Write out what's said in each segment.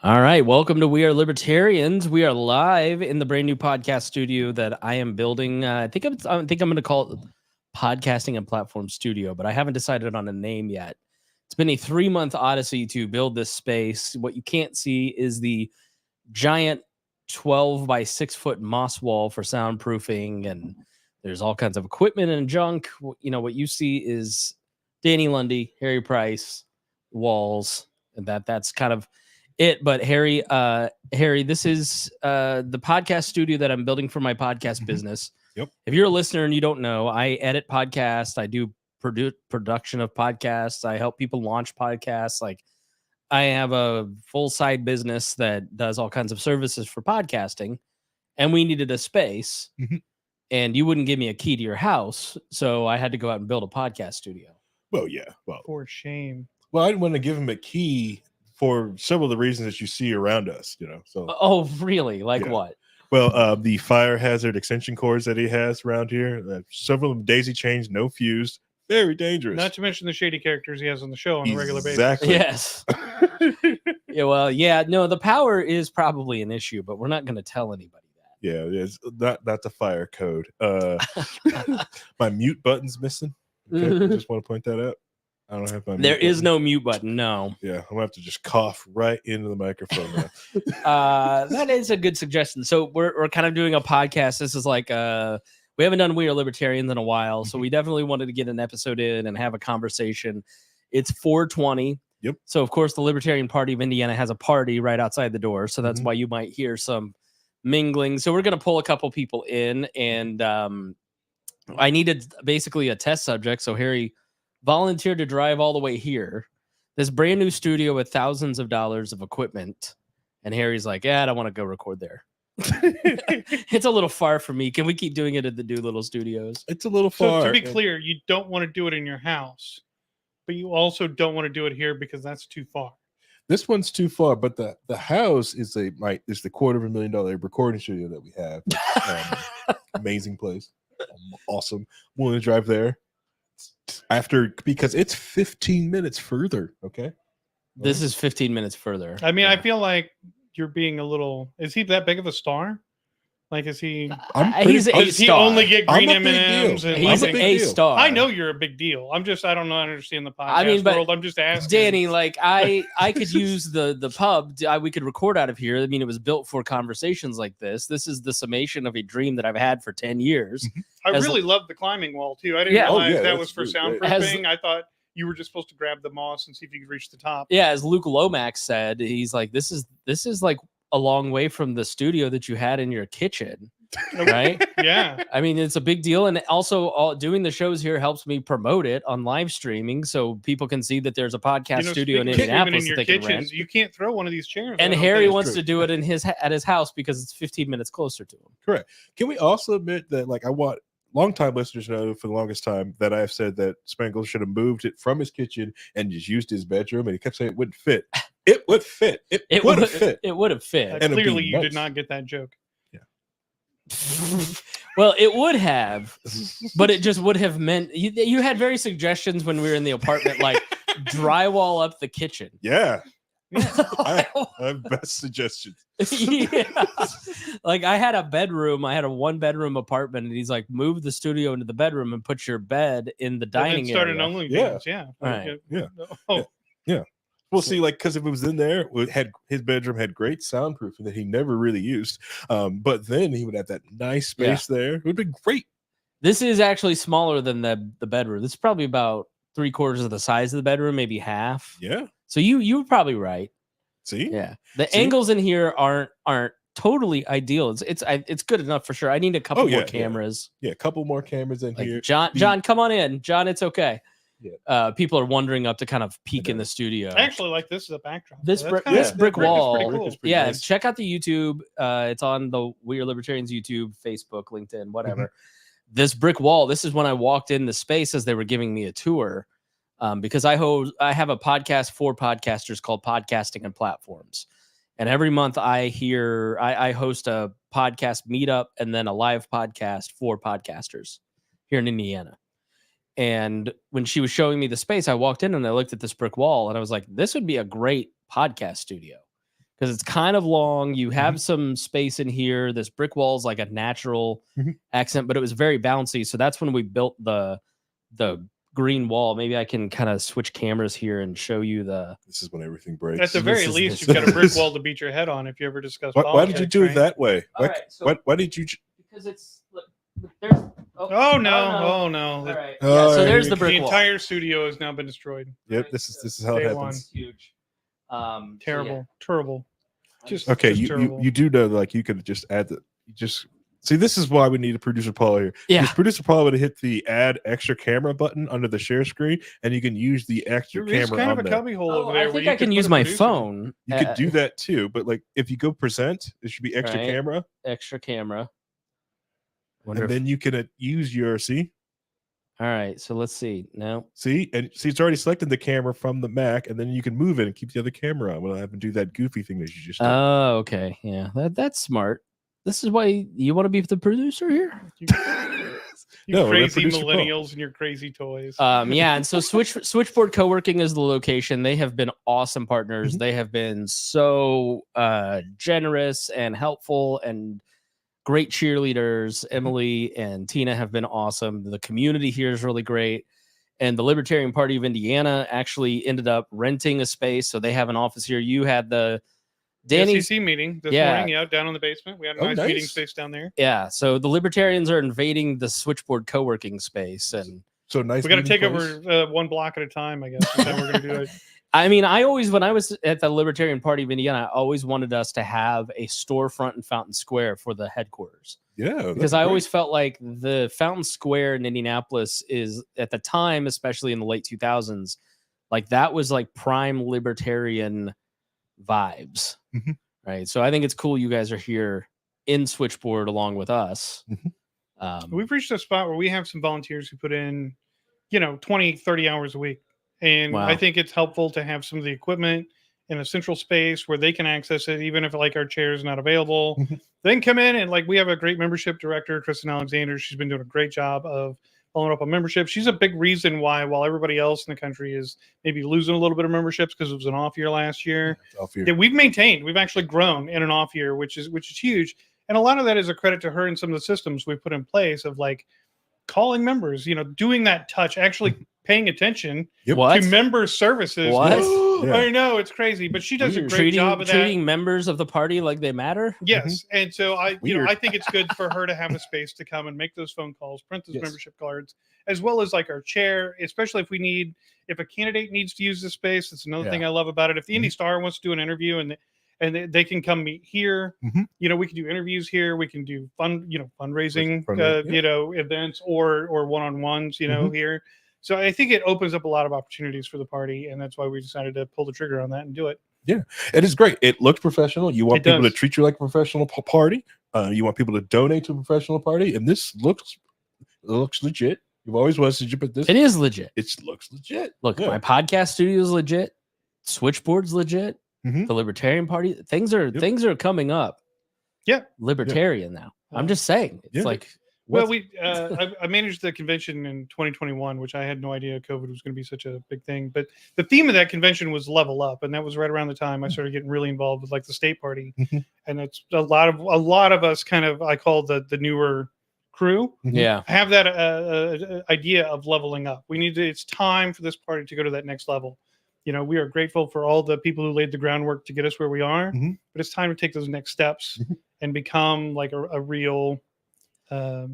All right, welcome to We Are Libertarians. We are live in the brand new podcast studio that I am building. I think I'm going to call it Podcasting and Platform Studio, but I haven't decided on a name yet. It's been a 3-month odyssey to build this space. What you can't see is the giant 12 by 6 foot moss wall for soundproofing, and there's all kinds of equipment and junk. You know, what you see is Danny Lundy, Harry Price, walls, and that's kind of it. But Harry, this is the podcast studio that I'm building for my podcast business. Yep. If you're a listener and you don't know, I edit podcasts. I do production of podcasts. I help people launch podcasts. Like, I have a full side business that does all kinds of services for podcasting, and we needed a space, and you wouldn't give me a key to your house, so I had to go out and build a podcast studio. Well, yeah. Well, for shame. Well, I didn't want to give him a key for several of the reasons that you see around us, you know. So, oh, really? Like what? Well, the fire hazard extension cords that he has around here, several of them daisy chains, no fused, very dangerous. Not to mention the shady characters he has on the show on a regular basis. Exactly. Yes. Yeah. Well, yeah. No, the power is probably an issue, but we're not going to tell anybody that. Yeah, it's not the fire code. My mute button's missing. Okay, I just want to point that out. I don't have my. There is no mute button. No. Yeah, I'm gonna have to just cough right into the microphone now. That is a good suggestion. So we're kind of doing a podcast. This is like we haven't done We Are Libertarians in a while, so we definitely wanted to get an episode in and have a conversation. It's 4:20. Yep. So of course the Libertarian Party of Indiana has a party right outside the door, so that's why you might hear some mingling. So we're gonna pull a couple people in, and I needed basically a test subject. So Harry volunteered to drive all the way here, this brand new studio with thousands of dollars of equipment. And Harry's like, yeah, I don't want to go record there. It's a little far for me. Can we keep doing it at the Doolittle Studios? It's a little far. So to be clear, you don't want to do it in your house, but you also don't want to do it here because that's too far. This one's too far, but the house is the $250,000 recording studio that we have. Amazing place. Awesome. I'm willing to drive there because it's 15 minutes further. Okay. This is 15 minutes further. I mean, I feel like you're being a little. Is he that big of a star? Like, is he? He's a does he star. only get green M&Ms? He's a star. I know you're a big deal. I don't know. I understand the podcast world. I'm just asking. Danny, like I could use the pub. We could record out of here. I mean, it was built for conversations like this. This is the summation of a dream that I've had for 10 years. I really love the climbing wall too. I didn't realize that was for soundproofing. I thought you were just supposed to grab the moss and see if you could reach the top. Yeah, as Luke Lomax said, he's like, this is like a long way from the studio that you had in your kitchen, right? Yeah. I mean, it's a big deal. And also doing the shows here helps me promote it on live streaming so people can see that there's a podcast studio in Indianapolis that they can rent. You can't throw one of these chairs. And Harry wants to do it at his house because it's 15 minutes closer to him. Correct. Can we also admit that, like, I want longtime listeners know for the longest time that I've said that Spangle should have moved it from his kitchen and just used his bedroom, and he kept saying it wouldn't fit. It would fit. It would have fit. It would have fit. And clearly, you did not get that joke. Yeah. Well, it would have, but it just would have meant you had various suggestions when we were in the apartment, like drywall up the kitchen. Yeah. I have best suggestions. Yeah. Like, I had a 1-bedroom apartment, and he's like, move the studio into the bedroom and put your bed in the dining area. Started only yeah. Right. Yeah. Oh. Yeah. We'll see, like, because if it was in there, his bedroom had great soundproofing that he never really used. But then he would have that nice space there. It would be great. This is actually smaller than the bedroom. This is probably about 3/4 of the size of the bedroom, maybe half. Yeah. So you were probably right. See? Yeah. The angles in here aren't totally ideal. It's good enough for sure. I need a couple more cameras. Yeah, a couple more cameras in here. John, come on in. John, it's okay. Yeah. People are wandering up to kind of peek in the studio. I actually like this as a backdrop. This brick wall. Cool. Yeah, nice. Check out the YouTube. It's on the We Are Libertarians YouTube, Facebook, LinkedIn, whatever. This brick wall. This is when I walked in the space as they were giving me a tour, because I have a podcast for podcasters called Podcasting and Platforms, and every month I host a podcast meetup and then a live podcast for podcasters here in Indiana. And when she was showing me the space, I walked in and I looked at this brick wall and I was like, this would be a great podcast studio. because it's kind of long. You have some space in here. This brick wall is like a natural accent, but it was very bouncy. So that's when we built the green wall. Maybe I can kind of switch cameras here and show you the. This is when everything breaks. At the very least, you've got a brick wall to beat your head on if you ever discuss politics. Why did you do it that way? Why did you? Because it's there's. Oh no! All right. So there's the brick wall. The entire studio has now been destroyed. Yep. This is how it happens. Huge. Terrible. Terrible. Just you do know, like, you could just add see, this is why we need a producer Paul here. Yeah. Because producer Paul would hit the add extra camera button under the share screen, and you can use the extra camera. There's kind of a cubby hole over there. I think I can use my phone. You could do that too, but like if you go present, it should be extra camera. Extra camera. And then you can use your All right, so let's see now. See, it's already selected the camera from the Mac, and then you can move it and keep the other camera on without having to do that goofy thing that you just did. Oh, okay, yeah, that's smart. This is why you want to be the producer here. You crazy millennials and your crazy toys. Yeah, and so Switchboard Co-working is the location. They have been awesome partners. They have been so generous and helpful and great cheerleaders. Emily and Tina have been awesome. The community here is really great. And the Libertarian Party of Indiana actually ended up renting a space. So they have an office here. You had the Danny's SEC meeting this morning, down in the basement. We had a nice meeting space down there. Yeah. So the Libertarians are invading the Switchboard co-working space. And so nice. We got to take over one block at a time, I guess. That's how we're going to do it. I mean, when I was at the Libertarian Party of Indiana, I always wanted us to have a storefront in Fountain Square for the headquarters. Yeah. Because I always felt like the Fountain Square in Indianapolis is, at the time, especially in the late 2000s, like that was like prime libertarian vibes. Right. So I think it's cool you guys are here in Switchboard along with us. We've reached a spot where we have some volunteers who put in, 20, 30 hours a week. And I think it's helpful to have some of the equipment in a central space where they can access it, even if like our chair is not available. They can come in and like we have a great membership director, Kristen Alexander. She's been doing a great job of following up on membership. She's a big reason why, while everybody else in the country is maybe losing a little bit of memberships because it was an off year last year, that we've maintained. We've actually grown in an off year, which is huge. And a lot of that is a credit to her and some of the systems we put in place of like calling members, doing that touch, actually paying attention to member services. I know, it's crazy, but she does a great job of that. Treating members of the party like they matter. Yes. And so I think it's good for her to have a space to come and make those phone calls, print those membership cards, as well as like our chair, especially if a candidate needs to use the space. That's another thing I love about it. If the Indy Star wants to do an interview and they can come meet here, we can do interviews here. We can do fundraising, events or one-on-ones, here. So I think it opens up a lot of opportunities for the party, and that's why we decided to pull the trigger on that and do it. Yeah, it is great. It looks professional. You want people to treat you like a professional party. You want people to donate to a professional party, and this looks legit. You've always was legit, but it is legit. It looks legit. Look, my podcast studio is legit. Switchboard's legit. The Libertarian Party, things are coming up. Yeah, libertarian now. I'm just saying, it's like. Well, I managed the convention in 2021, which I had no idea COVID was going to be such a big thing. But the theme of that convention was level up, and that was right around the time I started getting really involved with like the state party, and it's a lot of us kind of I call the newer crew. Have that idea of leveling up. It's time for this party to go to that next level. We are grateful for all the people who laid the groundwork to get us where we are, but it's time to take those next steps and become like a real. So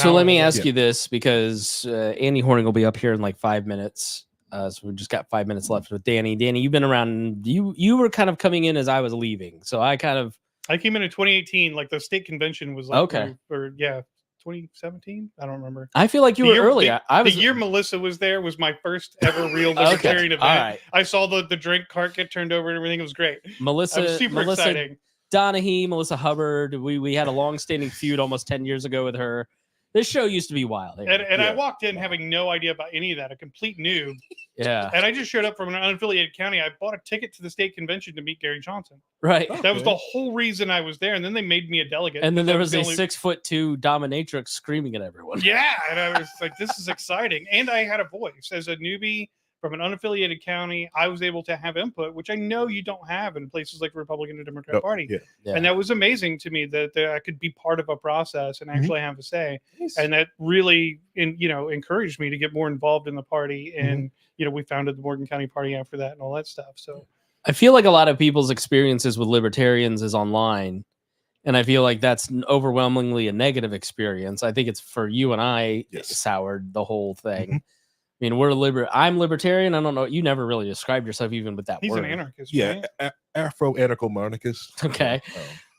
let me ask you this, because Andy Horning will be up here in like 5 minutes. So we've just got 5 minutes left with Danny. Danny, you've been around. You were kind of coming in as I was leaving, so I came in 2018. Like the state convention was like 2017. I don't remember. I feel like you were early. The year Melissa was there was my first ever real libertarian event. Right. I saw the drink cart get turned over and everything. It was great. Melissa was super exciting. Donahue, Melissa Hubbard. We had a long-standing feud almost 10 years ago with her. This show used to be wild. And I walked in having no idea about any of that, a complete noob. Yeah. And I just showed up from an unaffiliated county. I bought a ticket to the state convention to meet Gary Johnson. Right. That was the whole reason I was there. And then they made me a delegate. And then there was a 6'2" dominatrix screaming at everyone. Yeah. And I was like, this is exciting. And I had a voice as a newbie from an unaffiliated county, I was able to have input, which I know you don't have in places like the Republican and Democrat Party. Yeah. And that was amazing to me that I could be part of a process and actually have a say. And that really, encouraged me to get more involved in the party. And, we founded the Morgan County Party after that and all that stuff. So I feel like a lot of people's experiences with libertarians is online. And I feel like that's overwhelmingly a negative experience. I think it's for you and I soured the whole thing. I mean, I'm libertarian. I don't know. You never really described yourself even with that He's word. an anarchist. Yeah. Right? Afro-anarcho-monarchist. Okay.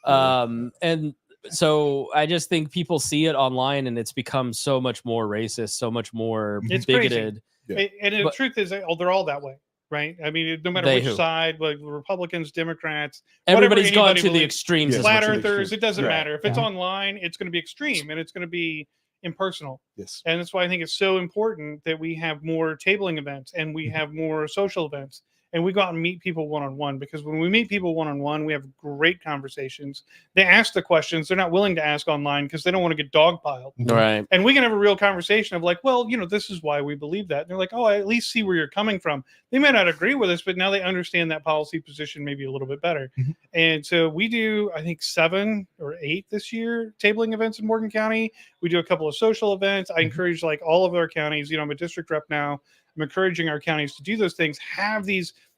And so I just think people see it online and it's become so much more racist, so much more bigoted. And the truth is, they're all that way. Right. I mean, no matter which side, like Republicans, Democrats, everybody's gone to the extremes. Flat earthers, it doesn't matter. If it's online, it's going to be extreme and it's going to be impersonal. Yes. And that's why I think it's so important that we have more tabling events and we have more social events and we go out and meet people one-on-one, because when we meet people one-on-one, we have great conversations. They ask the questions they're not willing to ask online because they don't want to get dogpiled. Right. And we can have a real conversation of like, well, this is why we believe that. And they're like, oh, I at least see where you're coming from. They may not agree with us, but now they understand that policy position maybe a little bit better. And so we do, I think, 7 or 8 this year tabling events in Morgan County. We do a couple of social events. I encourage like all of our counties, I'm a district rep now. I'm encouraging our counties to do those things,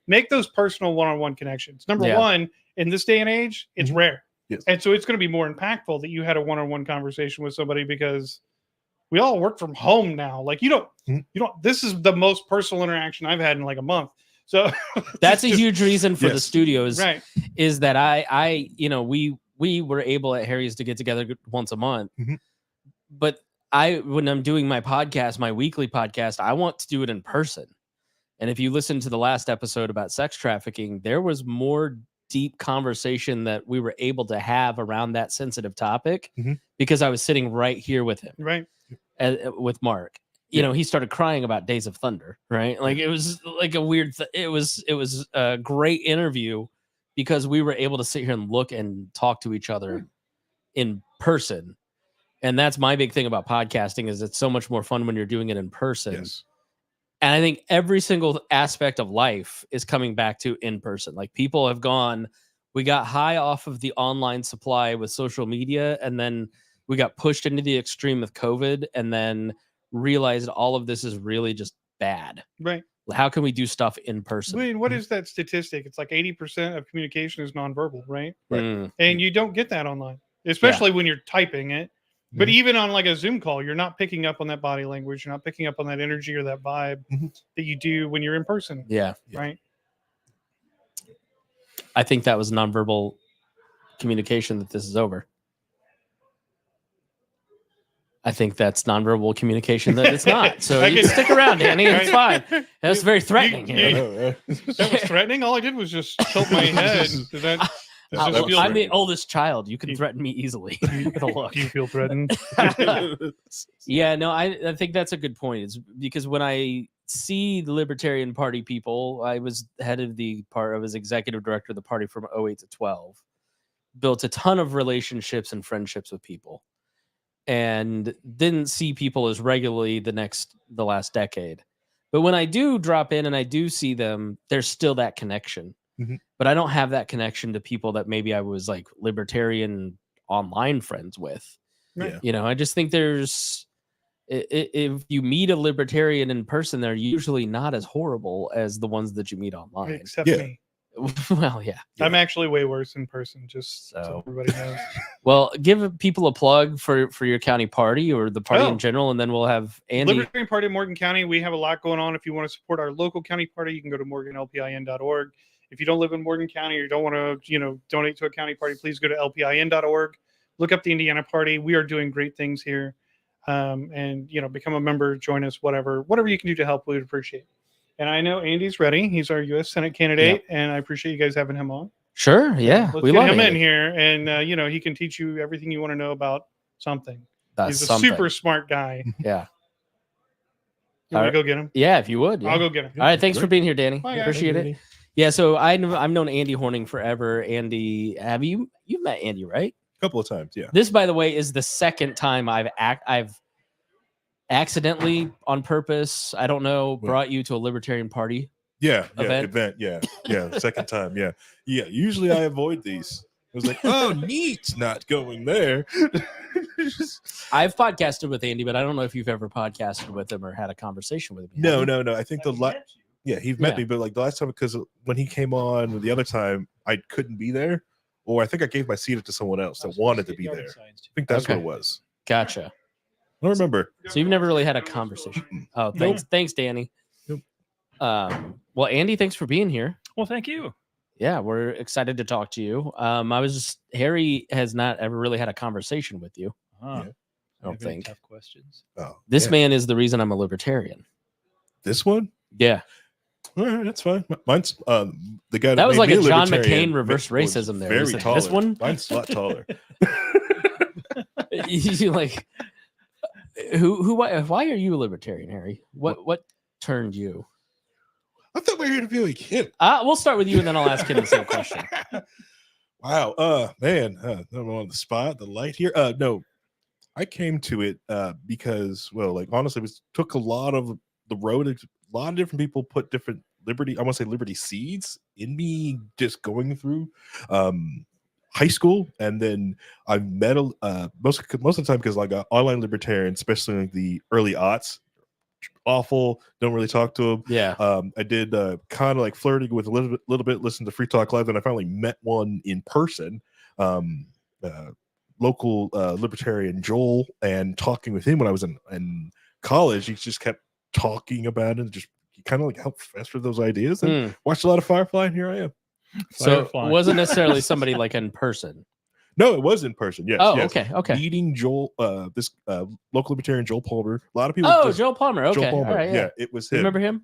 make those personal one-on-one connections. Number one, in this day and age, it's rare. Yes. And so it's going to be more impactful that you had a one-on-one conversation with somebody, because we all work from home now. Like this is the most personal interaction I've had in like a month. So that's a huge reason for the studio is that we were able at Harry's to get together once a month. But when I'm doing my podcast, my weekly podcast, I want to do it in person. And if you listen to the last episode about sex trafficking, there was more deep conversation that we were able to have around that sensitive topic because I was sitting right here with him, with Mark. He started crying about Days of Thunder, right? Like it was like a weird. It was a great interview because we were able to sit here and look and talk to each other in person. And that's my big thing about podcasting is it's so much more fun when you're doing it in person. Yes. And I think every single aspect of life is coming back to in person. Like people have we got high off of the online supply with social media, and then we got pushed into the extreme with COVID, and then realized all of this is really just bad. Right. How can we do stuff in person? I mean, what is that statistic? It's like 80% of communication is nonverbal, right? Right. And you don't get that online, especially when you're typing it. But even on like a Zoom call, you're not picking up on that body language. You're not picking up on that energy or that vibe that you do when you're in person. Yeah. Right. I think that was nonverbal communication that this is over. I think that's nonverbal communication that it's not. So you can stick around, Danny. It's fine. That's very threatening. That was threatening? All I did was just tilt my head. I'm the oldest child. You can threaten me easily with a look. Do you feel threatened? Yeah, no, I think that's a good point. It's because when I see the Libertarian Party people, I was head of I was executive director of the party from 08 to 12, built a ton of relationships and friendships with people, and didn't see people as regularly the last decade. But when I do drop in and I do see them, there's still that connection. But I don't have that connection to people that maybe I was like libertarian online friends with. Right. I just think if you meet a libertarian in person, they're usually not as horrible as the ones that you meet online. Except me. Well, yeah. I'm actually way worse in person, just so everybody knows. Well, give people a plug for your county party or the party in general, and then we'll have Andy. Libertarian Party of Morgan County. We have a lot going on. If you want to support our local county party, you can go to morganlpin.org. If you don't live in Morgan County or you don't want to, donate to a county party, please go to lpin.org. Look up the Indiana Party. We are doing great things here. And become a member, join us, whatever you can do to help, we would appreciate. And I know Andy's ready. He's our U.S. Senate candidate, and I appreciate you guys having him on. Sure, yeah. Let's get him in here, and he can teach you everything you want to know about something. He's a super smart guy. Yeah. You want to go get him? Yeah, if you would. Yeah. I'll go get him. All right, thanks for being here, Danny. Bye, appreciate it. Yeah, so I've known Andy Horning forever. Andy, you've met Andy, right? A couple of times, yeah. This, by the way, is the second time I've accidentally on purpose, I don't know, brought you to a Libertarian Party event. Yeah. Second time. Yeah. Usually I avoid these. I was like, oh, neat, not going there. I've podcasted with Andy, but I don't know if you've ever podcasted with him or had a conversation with him. No. I think he's met me, but like the last time, because when he came on the other time, I couldn't be there, or I think I gave my seat to someone else that wanted to be there. I think that's what it was. Gotcha. I don't remember. So you've never really had a conversation. Oh, thanks, Danny. Nope. Well, Andy, thanks for being here. Well, thank you. Yeah, we're excited to talk to you. Harry has not ever really had a conversation with you. I don't think. Tough questions. This man is the reason I'm a libertarian. This one? Yeah. All right, that's fine. Mine's the guy that was like a John libertarian McCain reverse racism there. Very tall. This one? Mine's a lot taller. You like why are you a libertarian, Harry? What turned you? I thought we were going to be like him. We'll start with you, and then I'll ask him the same question. Wow. Man, I'm on the spot, the light here. No, I came to it because, well, like, honestly, it took a lot of the road. A lot of different people put different liberty seeds in me just going through high school. And then I met most of the time, because like online libertarians, especially in like the early aughts, awful, don't really talk to them. Yeah. I did kind of like flirting with a little bit, listen to Free Talk Live, and I finally met one in person, local libertarian Joel, and talking with him when I was in college. He just kept talking about it, and just kind of like helped fester those ideas, and watched a lot of Firefly, and here I am. Firefly. So it wasn't necessarily somebody like in person. No, it was in person. Yes. Oh, yes. Okay. Meeting Joel, this local libertarian Joel Palmer. A lot of people. Oh, Joel Palmer. Okay. Joel Palmer. All right, yeah, it was him. You remember him?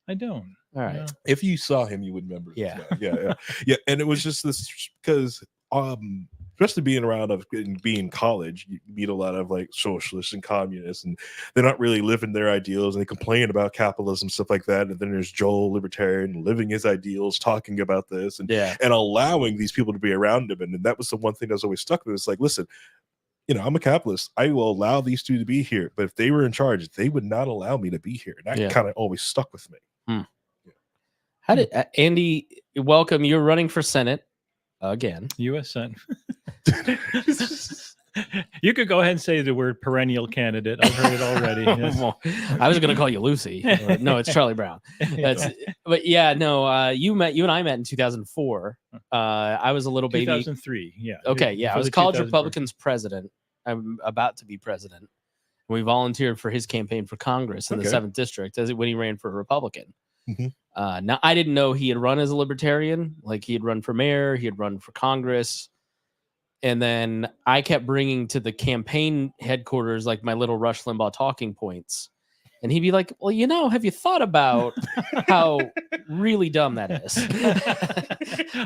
I don't. All right. No. If you saw him, you would remember. Yeah. Yeah. And it was just this, because especially being in college, you meet a lot of like socialists and communists, and they're not really living their ideals, and they complain about capitalism, stuff like that. And then there's Joel, libertarian, living his ideals, talking about this, and allowing these people to be around him. And that was the one thing that was always stuck with me. It's like, listen, I'm a capitalist. I will allow these two to be here, but if they were in charge, they would not allow me to be here. And that kind of always stuck with me. How did Andy? Welcome. You're running for Senate again. U.S. Senate. You could go ahead and say the word perennial candidate. I've heard it already. Yes. I was going to call you Lucy. No, it's Charlie Brown. But yeah, no. You and I met in 2004. I was a little baby. 2003. Yeah. Okay. Yeah, I was College Republicans president. I'm about to be president. We volunteered for his campaign for Congress in the 7th district when he ran for a Republican. Now, I didn't know he had run as a libertarian. Like, he had run for mayor, he had run for Congress. And then I kept bringing to the campaign headquarters like my little Rush Limbaugh talking points. And he'd be like, well, have you thought about how really dumb that is?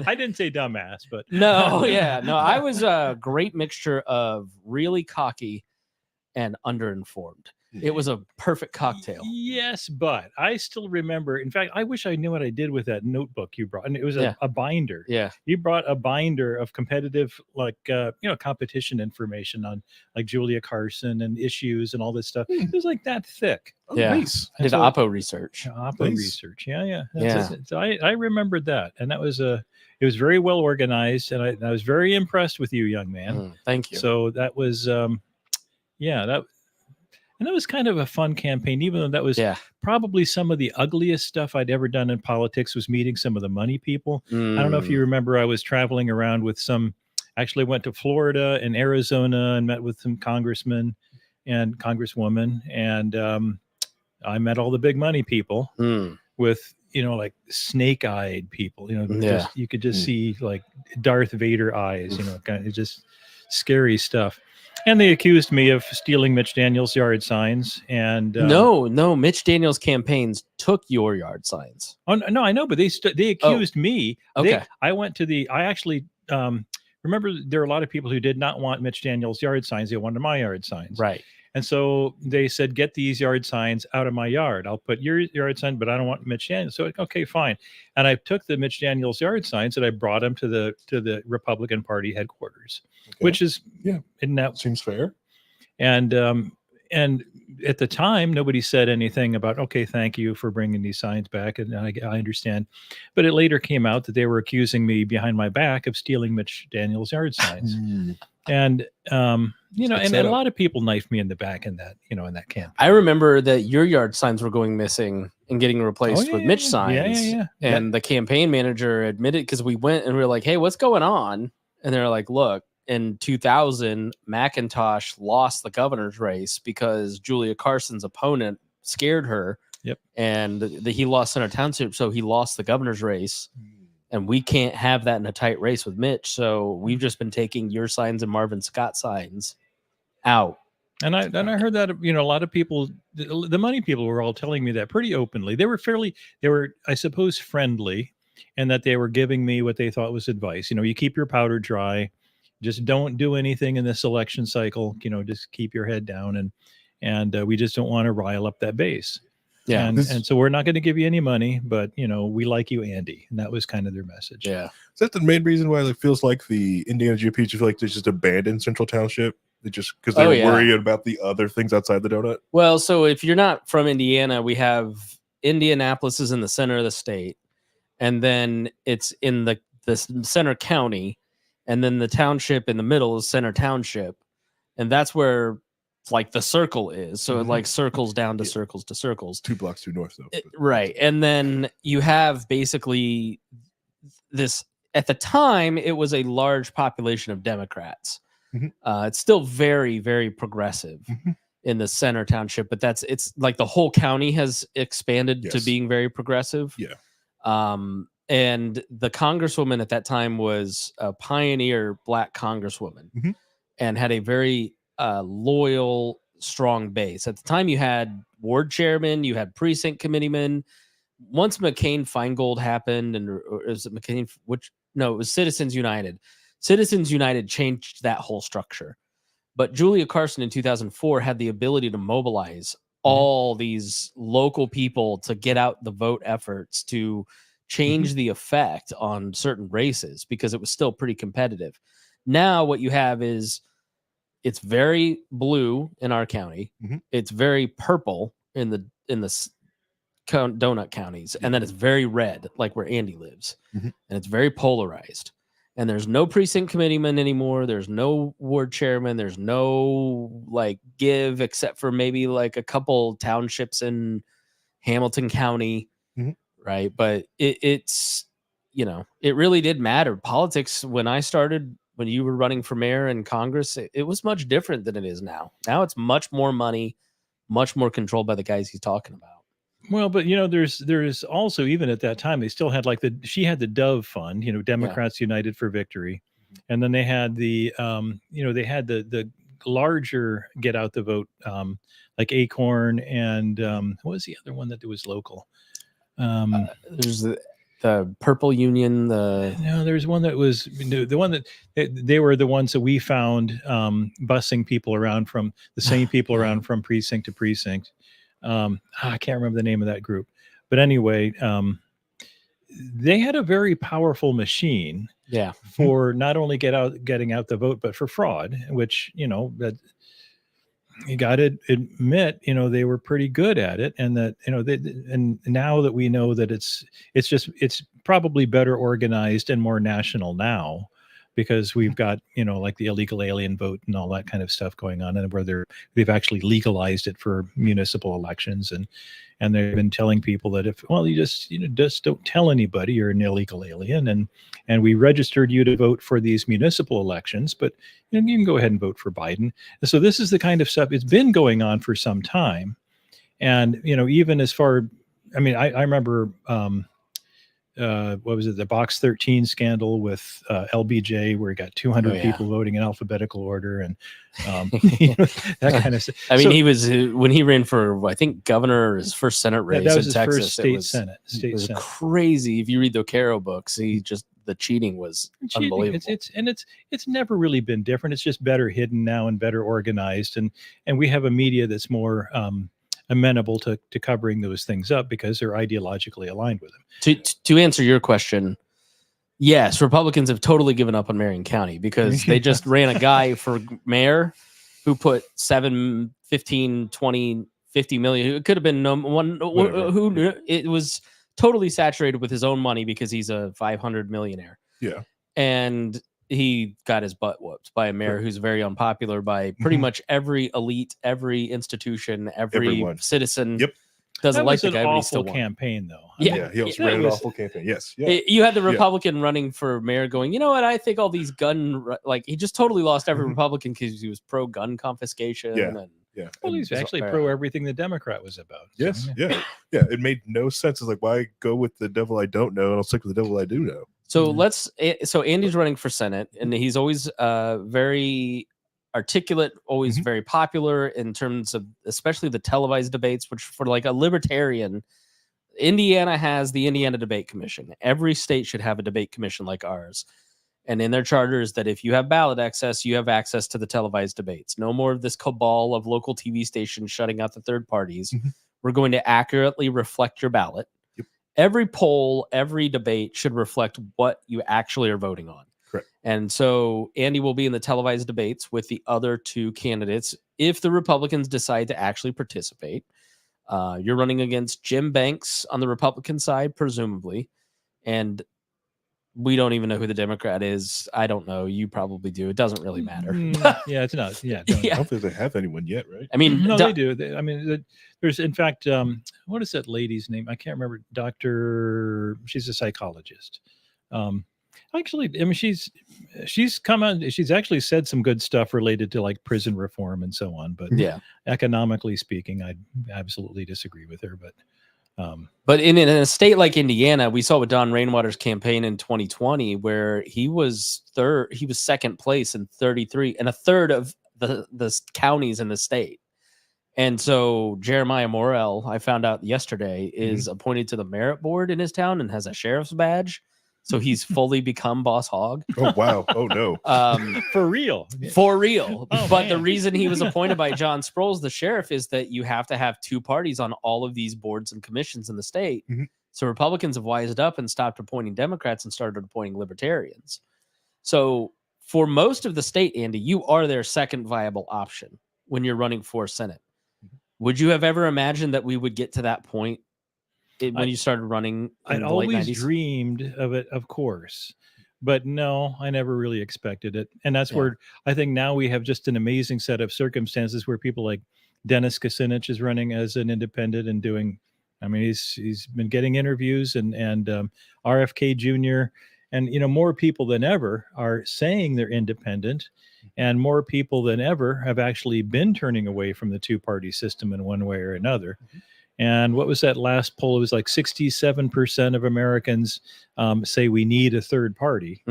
I didn't say dumbass, but. No, I was a great mixture of really cocky and underinformed. It was a perfect cocktail. Yes, but I still remember. In fact, I wish I knew what I did with that notebook you brought. And it was a binder. Yeah. You brought a binder of competitive, like, competition information on like Julia Carson and issues and all this stuff. It was like that thick. Oh, nice. I did Oppo research. Research. Yeah. So I remembered that. And that was it was very well organized. And I was very impressed with you, young man. Thank you. So that was, and that was kind of a fun campaign, even though that was probably some of the ugliest stuff I'd ever done in politics, was meeting some of the money people. I don't know if you remember, I was traveling around with actually went to Florida and Arizona and met with some congressmen and congresswomen. And I met all the big money people with, like snake-eyed people, just, you could just see like Darth Vader eyes, kind of just scary stuff. And they accused me of stealing Mitch Daniels' yard signs. And no, Mitch Daniels' campaigns took your yard signs. Oh no, I know, but they accused me. Okay, I actually remember there are a lot of people who did not want Mitch Daniels' yard signs. They wanted my yard signs. Right. And so they said, get these yard signs out of my yard. I'll put your yard sign, but I don't want Mitch Daniels. So, okay, fine. And I took the Mitch Daniels yard signs and I brought them to the Republican Party headquarters, which is, isn't that seems fair? And and at the time, nobody said anything about, okay, thank you for bringing these signs back. And I understand. But it later came out that they were accusing me behind my back of stealing Mitch Daniels' yard signs. And, and a lot of people knifed me in the back in that, in that camp. I remember that your yard signs were going missing and getting replaced with Mitch signs. And the campaign manager admitted, because we went and we were like, hey, what's going on? And they're like, look, in 2000, McIntosh lost the governor's race because Julia Carson's opponent scared her. Yep. And he lost Center Township, so he lost the governor's race. And we can't have that in a tight race with Mitch. So we've just been taking your signs and Marvin Scott signs out. And I heard that, a lot of people, the money people were all telling me that pretty openly. They were, I suppose, friendly, and that they were giving me what they thought was advice. You keep your powder dry. Just don't do anything in this election cycle. Just keep your head down, and we just don't want to rile up that base. Yeah, and so we're not going to give you any money, but we like you, Andy, and that was kind of their message. Yeah, is that the main reason why it feels like the Indiana GOP just feel like they just abandoned Central Township? They just because they're worried about the other things outside the donut. Well, so if you're not from Indiana, we have Indianapolis is in the center of the state, and then it's in the center county. And then the township in the middle is Center Township. And that's where like the circle is. So it like circles down to circles to circles. 2 blocks to north, though. Right. And then you have basically this, at the time, it was a large population of Democrats. It's still very, very progressive in the Center Township, but it's like the whole county has expanded to being very progressive. Yeah. And the congresswoman at that time was a pioneer Black congresswoman and had a very loyal, strong base. At the time, you had ward chairmen, you had precinct committeemen. Once McCain-Feingold happened, or is it McCain? No, it was Citizens United. Citizens United changed that whole structure. But Julia Carson in 2004 had the ability to mobilize all these local people to get out the vote efforts to change the effect on certain races because it was still pretty competitive. Now what you have is it's very blue in our county. It's very purple in the donut counties, and then it's very red, like where Andy lives, and it's very polarized. And there's no precinct committeeman anymore. There's no ward chairman. There's no like give, except for maybe like a couple townships in Hamilton County. Right. But it's, it really did matter. Politics, when I started, when you were running for mayor and Congress, it was much different than it is now. Now it's much more money, much more controlled by the guys he's talking about. Well, but there's also, even at that time, they still had like she had the Dove Fund, Democrats United for Victory. And then they had the the larger get out the vote, like Acorn and what was the other one that was local? There's the Purple Union. There's one that was the one that they were the ones that we found busing people around from the same people around from precinct to precinct. I can't remember the name of that group, but anyway, they had a very powerful machine. For not only getting out the vote, but for fraud, which that you got to admit, they were pretty good at it, and that and now that we know that it's probably better organized and more national now, because we've got like the illegal alien vote and all that kind of stuff going on, and where they've actually legalized it for municipal elections, and they've been telling people that you just don't tell anybody you're an illegal alien, and we registered you to vote for these municipal elections, but you can go ahead and vote for Biden. And so this is the kind of stuff it's been going on for some time, and even as far, I remember. What was it? The Box 13 scandal with LBJ, where he got 200 people voting in alphabetical order, and that kind of stuff. He was when he ran for, I think, governor, his first Senate race that was in his Texas. First state Senate. It was crazy. If you read the Caro books, the cheating was unbelievable. It's never really been different. It's just better hidden now and better organized, and we have a media that's more amenable to covering those things up because they're ideologically aligned with them. To answer your question, yes, Republicans have totally given up on Marion County because they just ran a guy for mayor who put 7, 15, 20, 50 million. It could have been one who it was totally saturated with his own money because he's a 500 millionaire. Yeah. And he got his butt whooped by a mayor who's very unpopular by pretty much every elite, every institution, every citizen. Yep. Doesn't like the guy, but he still still campaign though. He also ran an awful campaign. Yes. Yeah. You had the Republican running for mayor going, you know what? I think all these he just totally lost every Republican because he was pro gun confiscation. Yeah. Well, he's actually pro everything the Democrat was about. So, yes. Yeah. It made no sense. It's like, why go with the devil I don't know and I'll stick with the devil I do know. So so Andy's running for Senate, and he's always very articulate, always very popular in terms of especially the televised debates, which for like a libertarian, Indiana has the Indiana Debate Commission. Every state should have a debate commission like ours. And in their charters that if you have ballot access, you have access to the televised debates. No more of this cabal of local TV stations shutting out the third parties. We're going to accurately reflect your ballot. Every poll, every debate should reflect what you actually are voting on. Correct. And so Andy will be in the televised debates with the other two candidates if the Republicans decide to actually participate. You're running against Jim Banks on the Republican side, presumably. And we don't even know who the Democrat is. I don't know. You probably do. It doesn't really matter. Yeah, it's not. Yeah. I don't think they have anyone yet, right? I mean, no, they do. There's, in fact, what is that lady's name? I can't remember. She's a psychologist. Actually, I mean, she's come on. She's actually said some good stuff related to like prison reform and so on. But economically speaking, I absolutely disagree with her. But in a state like Indiana, we saw with Don Rainwater's campaign in 2020, where he was second place in 33 and a third of the counties in the state. And so Jeremiah Morrell, I found out yesterday, is appointed to the merit board in his town and has a sheriff's badge. So he's fully become Boss Hog. Oh, wow. Oh, no. For real. For real. Oh, but man. The reason he was appointed by John Sproles, the sheriff, is that you have to have two parties on all of these boards and commissions in the state. So Republicans have wised up and stopped appointing Democrats and started appointing libertarians. So for most of the state, Andy, you are their second viable option when you're running for Senate. Would you have ever imagined that we would get to that point when you started running? I'd always dreamed of it, of course, but no, I never really expected it. And that's where I think now we have just an amazing set of circumstances where people like Dennis Kucinich is running as an independent and doing, I mean, he's been getting interviews and RFK Jr. and, more people than ever are saying they're independent, and more people than ever have actually been turning away from the two-party system in one way or another. And what was that last poll? It was like 67% of Americans say we need a third party.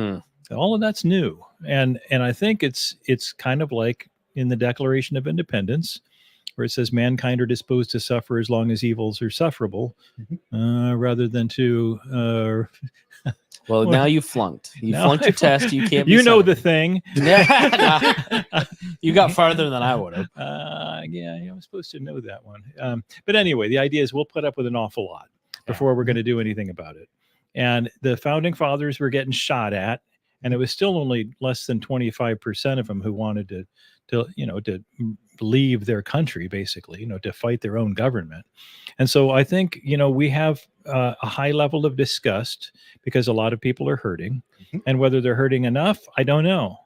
All of that's new. And I think it's kind of like in the Declaration of Independence, where it says mankind are disposed to suffer as long as evils are sufferable, rather than to... well, now you flunked. You flunked your test. You can't be the thing. You got farther than I would have. I was supposed to know that one. But anyway, the idea is we'll put up with an awful lot before we're going to do anything about it. And the founding fathers were getting shot at, and it was still only less than 25% of them who wanted to leave their country, basically, to fight their own government. And so I think, we have a high level of disgust because a lot of people are hurting, and whether they're hurting enough, I don't know,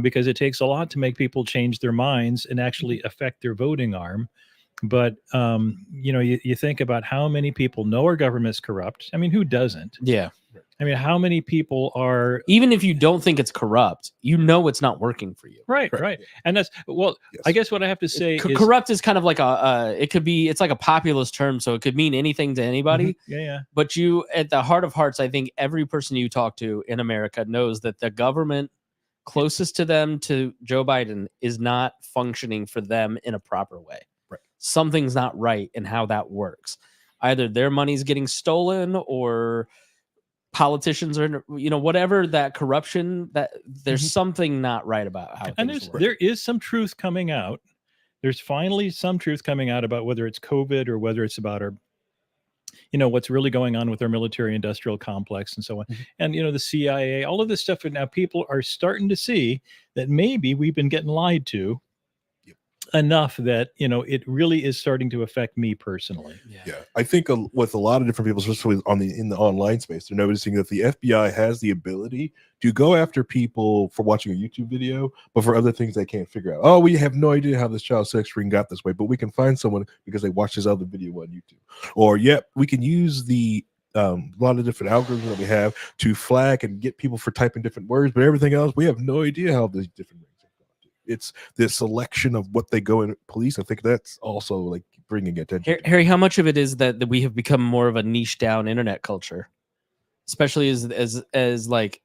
because it takes a lot to make people change their minds and actually affect their voting arm. But, you think about how many people know our government's corrupt. I mean, who doesn't? Yeah. I mean, how many people are... Even if you don't think it's corrupt, it's not working for you. Right. And that's... Well, I guess what I have to say is... Corrupt is kind of like it's like a populist term, so it could mean anything to anybody. Yeah. But at the heart of hearts, I think every person you talk to in America knows that the government closest to them, to Joe Biden, is not functioning for them in a proper way. Right. Something's not right in how that works. Either their money's getting stolen, or politicians are, whatever that corruption, that there's something not right about how things work. There is some truth coming out. There's finally some truth coming out about whether it's COVID or whether it's about our, what's really going on with our military industrial complex and so on. And, the CIA, all of this stuff. And now people are starting to see that maybe we've been getting lied to enough that, you know, it really is starting to affect me personally. Yeah, I think with a lot of different people, especially in the online space, they're noticing that the FBI has the ability to go after people for watching a YouTube video, but for other things they can't figure out. Oh, we have no idea how this child sex ring got this way, but we can find someone because they watched this other video on YouTube. Or, yep, we can use the a lot of different algorithms that we have to flag and get people for typing different words, but everything else, we have no idea how these different rings are going to do. It's the selection of what they go in police. I think that's also like bringing attention. Harry, how much of it is that we have become more of a niche down internet culture, especially as like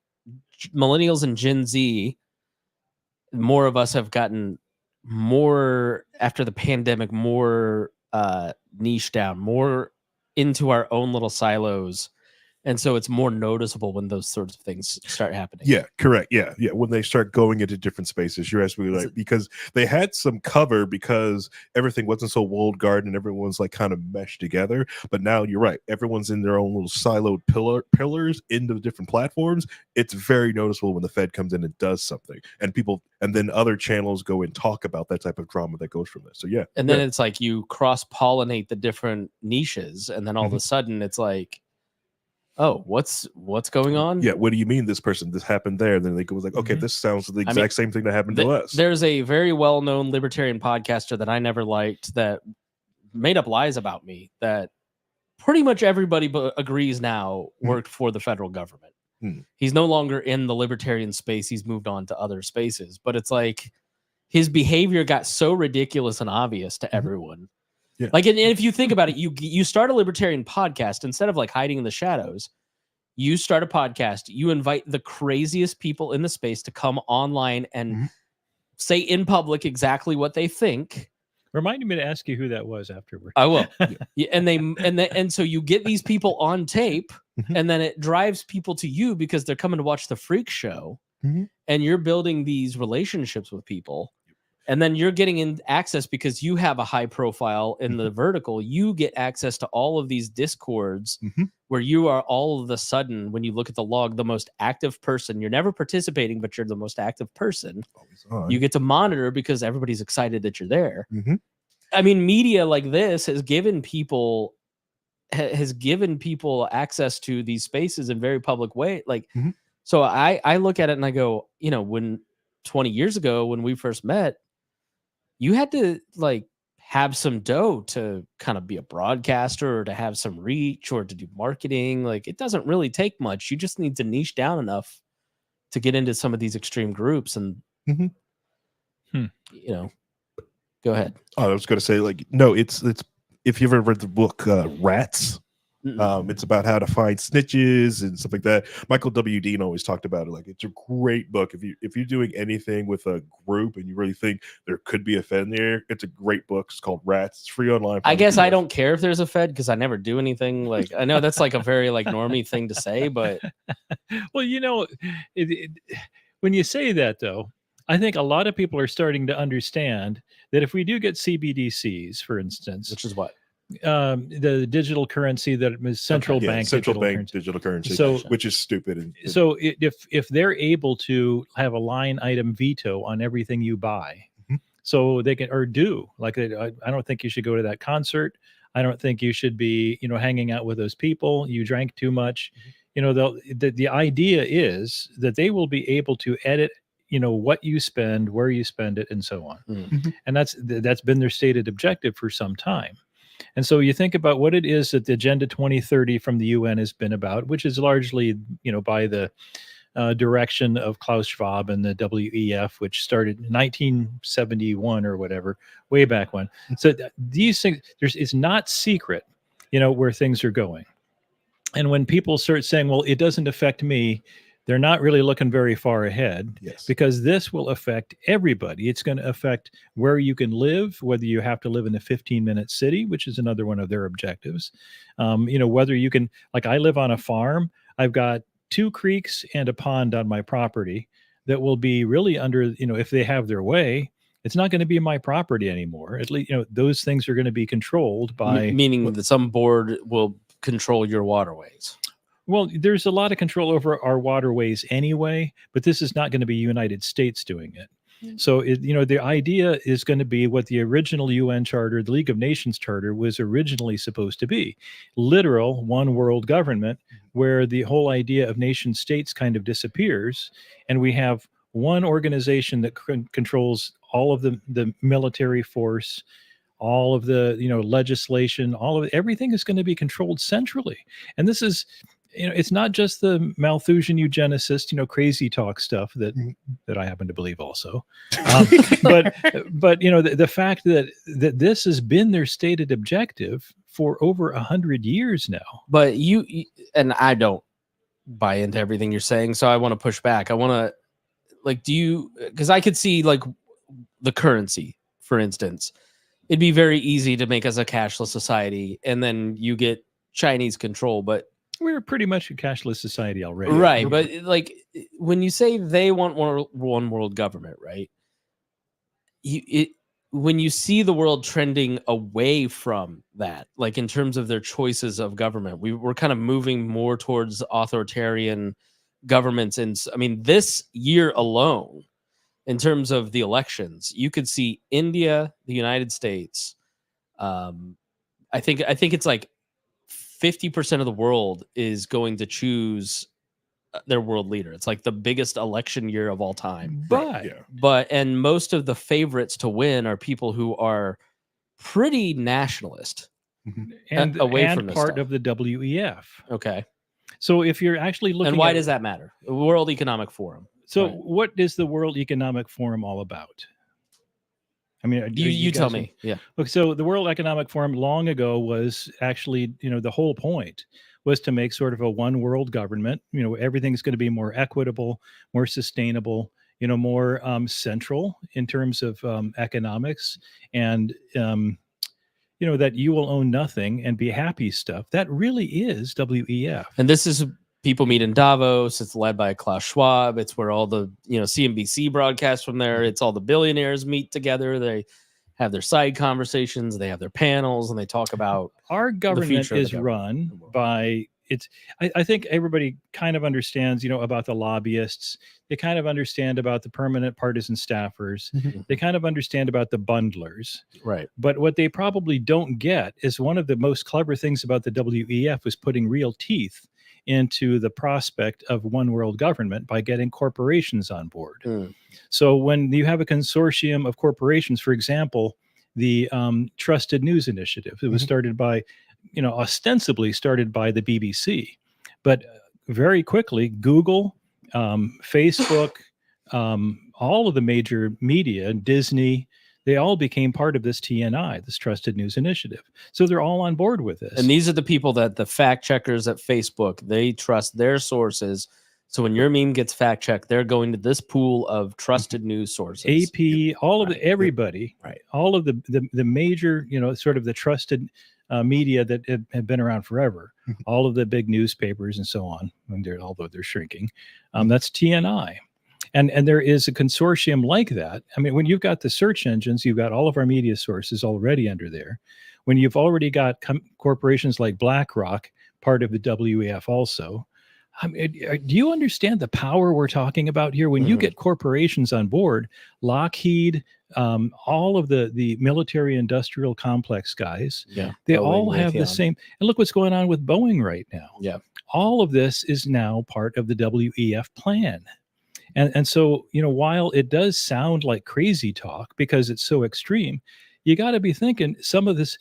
millennials and Gen Z? More of us have gotten more after the pandemic, more niche down, more into our own little silos, and so it's more noticeable when those sorts of things start happening. Yeah, correct. Yeah, when they start going into different spaces, you're absolutely right, because they had some cover because everything wasn't so walled garden and everyone's like kind of meshed together. But now you're right, everyone's in their own little siloed pillars into different platforms. It's very noticeable when the Fed comes in and does something, and then other channels go and talk about that type of drama that goes from this. So yeah, and then it's like you cross pollinate the different niches, and then all of a sudden it's like, oh, what's going on? Yeah, what do you mean this happened there? And then they go like, okay, this sounds the exact same thing that happened to us. There's a very well-known libertarian podcaster that I never liked that made up lies about me that pretty much everybody agrees now worked for the federal government. He's no longer in the libertarian space. He's moved on to other spaces, but it's like his behavior got so ridiculous and obvious to everyone. Yeah. Like, and if you think about it, you start a libertarian podcast, instead of like hiding in the shadows, you start a podcast, you invite the craziest people in the space to come online and say in public exactly what they think. Remind me to ask you who that was afterward. I will. And so you get these people on tape, and then it drives people to you because they're coming to watch the freak show, and you're building these relationships with people. And then you're getting in access because you have a high profile in the vertical. You get access to all of these discords where you are all of a sudden, when you look at the log, the most active person. You're never participating, but you're the most active person. You get to monitor because everybody's excited that you're there. I mean, media like this has given people access to these spaces in very public way. Like, so I look at it and I go, you know, when 20 years ago, when we first met, you had to like have some dough to kind of be a broadcaster or to have some reach or to do marketing. Like, it doesn't really take much. You just need to niche down enough to get into some of these extreme groups. And, you know, go ahead. Oh, I was going to say, like, no, it's if you've ever read the book Rats, it's about how to find snitches and stuff like that. Michael W. Dean always talked about it. Like, it's a great book. If you're doing anything with a group and you really think there could be a Fed in there, it's a great book. It's called Rats. It's free online. I guess I don't care if there's a Fed because I never do anything. Like, I know that's like a very like normie thing to say, but well, you know, when you say that though, I think a lot of people are starting to understand that if we do get CBDCs, for instance, which is what? The digital currency that is central bank digital currency, so which is stupid. So if they're able to have a line item veto on everything you buy, so they can or do like I don't think you should go to that concert. I don't think you should be hanging out with those people. You drank too much. The idea is that they will be able to edit what you spend, where you spend it, and so on. And that's been their stated objective for some time. And so you think about what it is that the Agenda 2030 from the UN has been about, which is largely, by the direction of Klaus Schwab and the WEF, which started in 1971 or whatever, way back when. So these things, it's not secret, where things are going. And when people start saying, well, it doesn't affect me, they're not really looking very far ahead, because this will affect everybody. It's going to affect where you can live, whether you have to live in a 15-minute city, which is another one of their objectives. Whether you can, like I live on a farm, I've got 2 creeks and a pond on my property that will be really under, if they have their way, it's not going to be my property anymore. At least, those things are going to be controlled by... Meaning that some board will control your waterways. Well, there's a lot of control over our waterways anyway, but this is not going to be United States doing it. So, the idea is going to be what the original UN Charter, the League of Nations Charter, was originally supposed to be. Literal one world government, where the whole idea of nation states kind of disappears. And we have one organization that controls all of the military force, all of the legislation, everything is going to be controlled centrally. And this is, it's not just the Malthusian eugenicist, crazy talk stuff that I happen to believe also, but the fact that this has been their stated objective for over 100 years now. But you and I don't buy into everything you're saying, so I want to push back. I want to because I could see like the currency, for instance. It'd be very easy to make us a cashless society, and then you get Chinese control, but we're pretty much a cashless society already. Right. But like when you say they want one world government, right? When you see the world trending away from that, like in terms of their choices of government, we're kind of moving more towards authoritarian governments. And I mean, this year alone, in terms of the elections, you could see India, the United States. I think it's like 50% of the world is going to choose their world leader. It's like the biggest election year of all time. And most of the favorites to win are people who are pretty nationalist and away from part stuff. of the WEF. Okay. So if you're actually looking and why does that matter? World Economic Forum. So what is the World Economic Forum all about? I mean, you tell me. Yeah. Look, so the World Economic Forum long ago was actually, the whole point was to make sort of a one world government. Everything's going to be more equitable, more sustainable, more central in terms of economics, and that you will own nothing and be happy stuff. That really is WEF. And this is people meet in Davos. It's led by Klaus Schwab. It's where all the CNBC broadcasts from there. It's all the billionaires meet together. They have their side conversations. They have their panels, and they talk about our government is run by it's. I think everybody kind of understands, about the lobbyists. They kind of understand about the permanent partisan staffers. They kind of understand about the bundlers. Right. But what they probably don't get is one of the most clever things about the WEF was putting real teeth into the prospect of one world government by getting corporations on board. So when you have a consortium of corporations, for example, the Trusted News Initiative, it was started by, ostensibly started by the BBC, but very quickly Google, Facebook, all of the major media, Disney, they all became part of this TNI, this Trusted News Initiative. So they're all on board with this. And these are the people that the fact checkers at Facebook, they trust their sources. So when your meme gets fact checked, they're going to this pool of trusted news sources. AP, all of everybody, all of the major, sort of the trusted media that have been around forever, all of the big newspapers and so on, although they're shrinking, that's TNI. And there is a consortium like that. I mean, when you've got the search engines, you've got all of our media sources already under there. When you've already got corporations like BlackRock, part of the WEF also. I mean, do you understand the power we're talking about here? When you get corporations on board, Lockheed, all of the military industrial complex guys, they all have the same. And look what's going on with Boeing right now. Yeah. All of this is now part of the WEF plan. And so, while it does sound like crazy talk because it's so extreme, you got to be thinking some of this,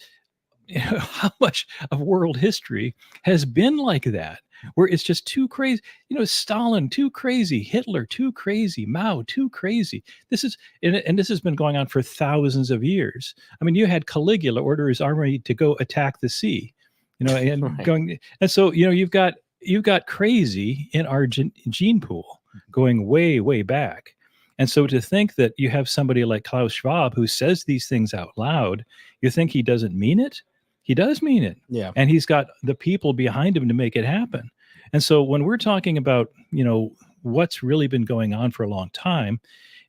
how much of world history has been like that, where it's just too crazy. Stalin, too crazy. Hitler, too crazy. Mao, too crazy. This is, and this has been going on for thousands of years. I mean, you had Caligula order his army to go attack the sea, and going, and so, you've got crazy in our gene pool going way, way back. And so to think that you have somebody like Klaus Schwab who says these things out loud, you think he doesn't mean it? He does mean it. Yeah. And he's got the people behind him to make it happen. And so when we're talking about, what's really been going on for a long time,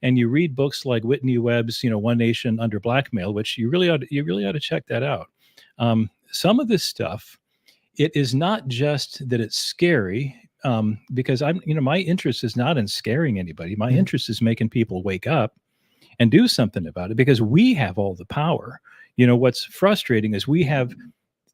and you read books like Whitney Webb's, One Nation Under Blackmail, which you really ought to check that out. Some of this stuff, it is not just that it's scary, because my interest is not in scaring anybody. My interest is making people wake up and do something about it, because we have all the power. What's frustrating is we have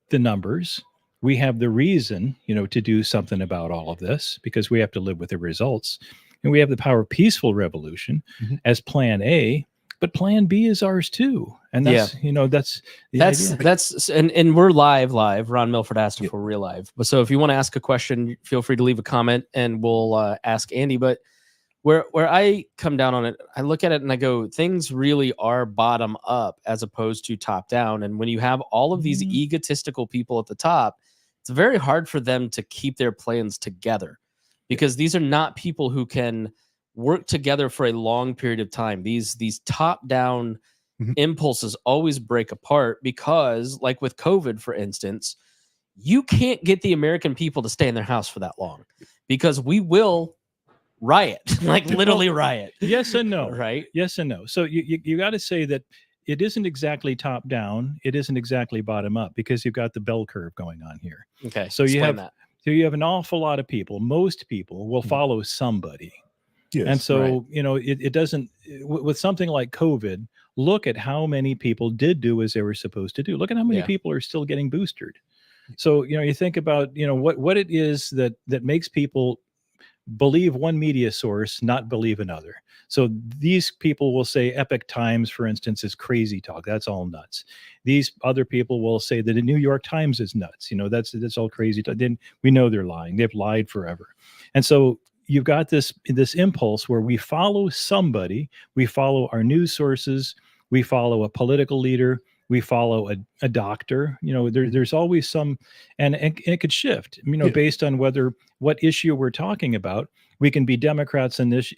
the numbers, we have the reason, to do something about all of this, because we have to live with the results, and we have the power of peaceful revolution as plan A, but plan B is ours too. And that's, that's and we're live. Ron Milford asked if we're real live. But so if you want to ask a question, feel free to leave a comment and we'll ask Andy. But where I come down on it, I look at it and I go, things really are bottom up as opposed to top down. And when you have all of these egotistical people at the top, it's very hard for them to keep their plans together, because these are not people who can work together for a long period of time. These top down impulses always break apart, because like with COVID, for instance, you can't get the American people to stay in their house for that long, because we will riot, like literally riot. Yes and no. Right? Yes and no. So you got to say that it isn't exactly top down. It isn't exactly bottom up, because you've got the bell curve going on here. Okay. So you have an awful lot of people. Most people will follow somebody. Yes, and so, it doesn't, with something like COVID, look at how many people did do as they were supposed to do. Look at how many people are still getting boosted. So, you think about, what it is that makes people believe one media source, not believe another. So these people will say Epoch Times, for instance, is crazy talk. That's all nuts. These other people will say that the New York Times is nuts. That's all crazy talk. Then we know they're lying. They've lied forever. And so you've got this impulse where we follow somebody, we follow our news sources, we follow a political leader, we follow a doctor. There's always some, and it could shift, based on what issue we're talking about. We can be Democrats on this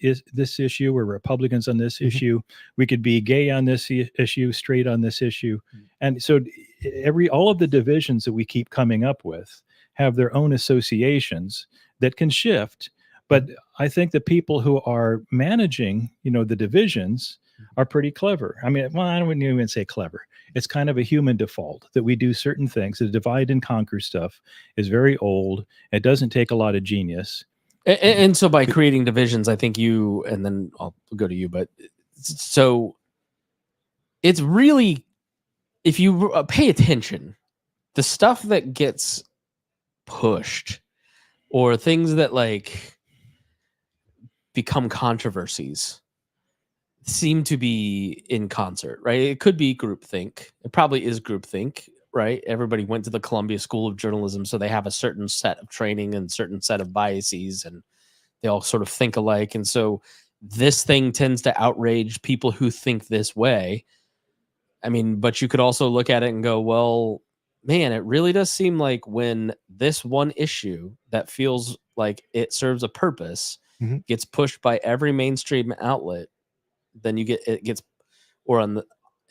issue, or Republicans on this issue. We could be gay on this issue, straight on this issue. And so all of the divisions that we keep coming up with have their own associations that can shift. But I think the people who are managing, the divisions are pretty clever. I mean, well, I wouldn't even say clever. It's kind of a human default that we do certain things. The divide and conquer stuff is very old. It doesn't take a lot of genius. And so by creating divisions, I think you, and then I'll go to you, but so it's really, if you pay attention, the stuff that gets pushed or things that like become controversies seem to be in concert, right? It could be groupthink. It probably is groupthink, right? Everybody went to the Columbia School of Journalism, so they have a certain set of training and certain set of biases, and they all sort of think alike. And so this thing tends to outrage people who think this way. I mean, but you could also look at it and go, well, man, it really does seem like when this one issue that feels like it serves a purpose gets pushed by every mainstream outlet, then it gets, and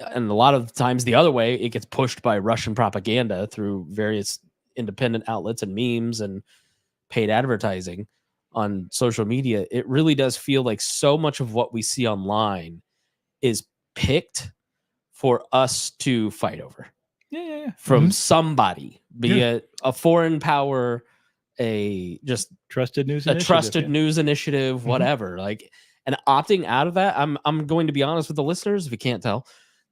a lot of times the other way, it gets pushed by Russian propaganda through various independent outlets and memes and paid advertising on social media. It really does feel like so much of what we see online is picked for us to fight over. From somebody, be it a foreign power, a just trusted news initiative, whatever. Like, and opting out of that, I'm going to be honest with the listeners, if you can't tell,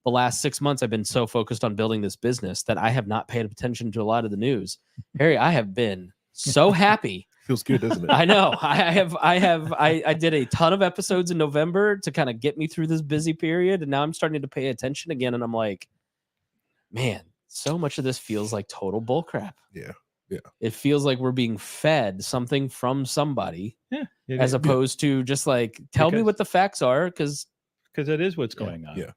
the last 6 months I've been so focused on building this business that I have not paid attention to a lot of the news. Harry, I have been so happy. Feels good, doesn't it? I know. I did a ton of episodes in November to kind of get me through this busy period, and now I'm starting to pay attention again, and I'm like, man, so much of this feels like total bullcrap. Yeah. It feels like we're being fed something from somebody, as opposed to just like, tell me what the facts are, because it is what's going on. Yeah.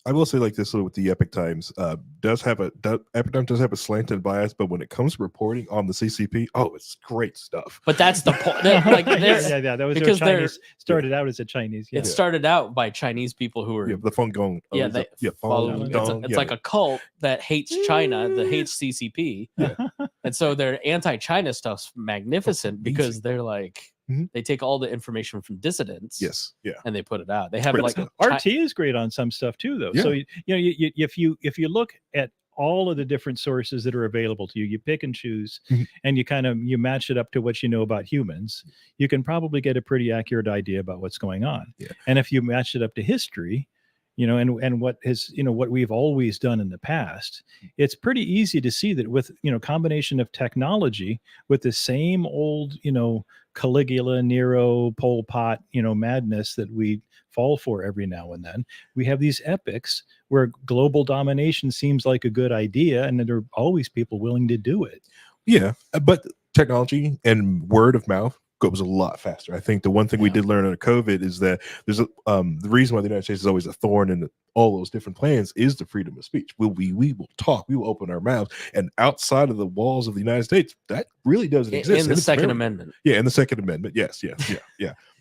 I will say like this with the Epoch Times, Epoch Times does have a slanted bias, but when it comes to reporting on the CCP, it's great stuff. But that's the point. Like, that was because Chinese, started out as a Chinese. It started out by Chinese people who were the Feng Gong. It's like a cult that hates China, that hates CCP, and so their anti-China stuff's magnificent because they're like. They take all the information from dissidents, and they put it out. They have like RT is great on some stuff too, though. So if you look at all of the different sources that are available to you, you pick and choose, and you match it up to what you know about humans, you can probably get a pretty accurate idea about what's going on. Yeah. And if you match it up to history, and what has, what we've always done in the past, it's pretty easy to see that with, combination of technology with the same old, Caligula, Nero, Pol Pot, madness that we fall for every now and then. We have these epics where global domination seems like a good idea, and there are always people willing to do it. Yeah, but technology and word of mouth goes a lot faster. I think the one thing we did learn under COVID is that there's the reason why the United States is always a thorn in all those different plans is the freedom of speech. We will talk, we will open our mouths, and outside of the walls of the United States, that really doesn't exist. In the Second Amendment. Yeah, in the Second Amendment. Yes.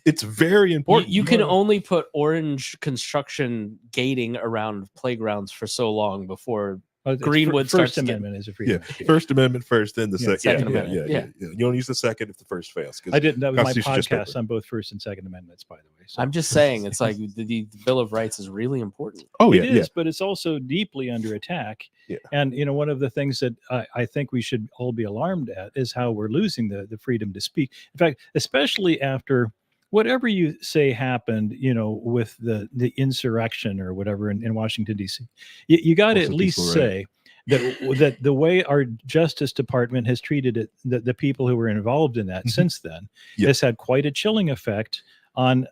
It's very important. You can only put orange construction gating around playgrounds for so long before Greenwood First Amendment is a freedom. First Amendment first, then the Second Amendment. Yeah. You don't use the second if the first fails. I didn't. That was my podcast on both First and Second Amendments, by the way. So. I'm just saying, it's like the Bill of Rights is really important. Oh yeah, it is, but it's also deeply under attack. Yeah. And one of the things that I think we should all be alarmed at is how we're losing the freedom to speak. In fact, especially after whatever you say happened, with the insurrection or whatever in Washington, D.C., you got to at least say that the way our Justice Department has treated it, the people who were involved in that since then, has had quite a chilling effect on,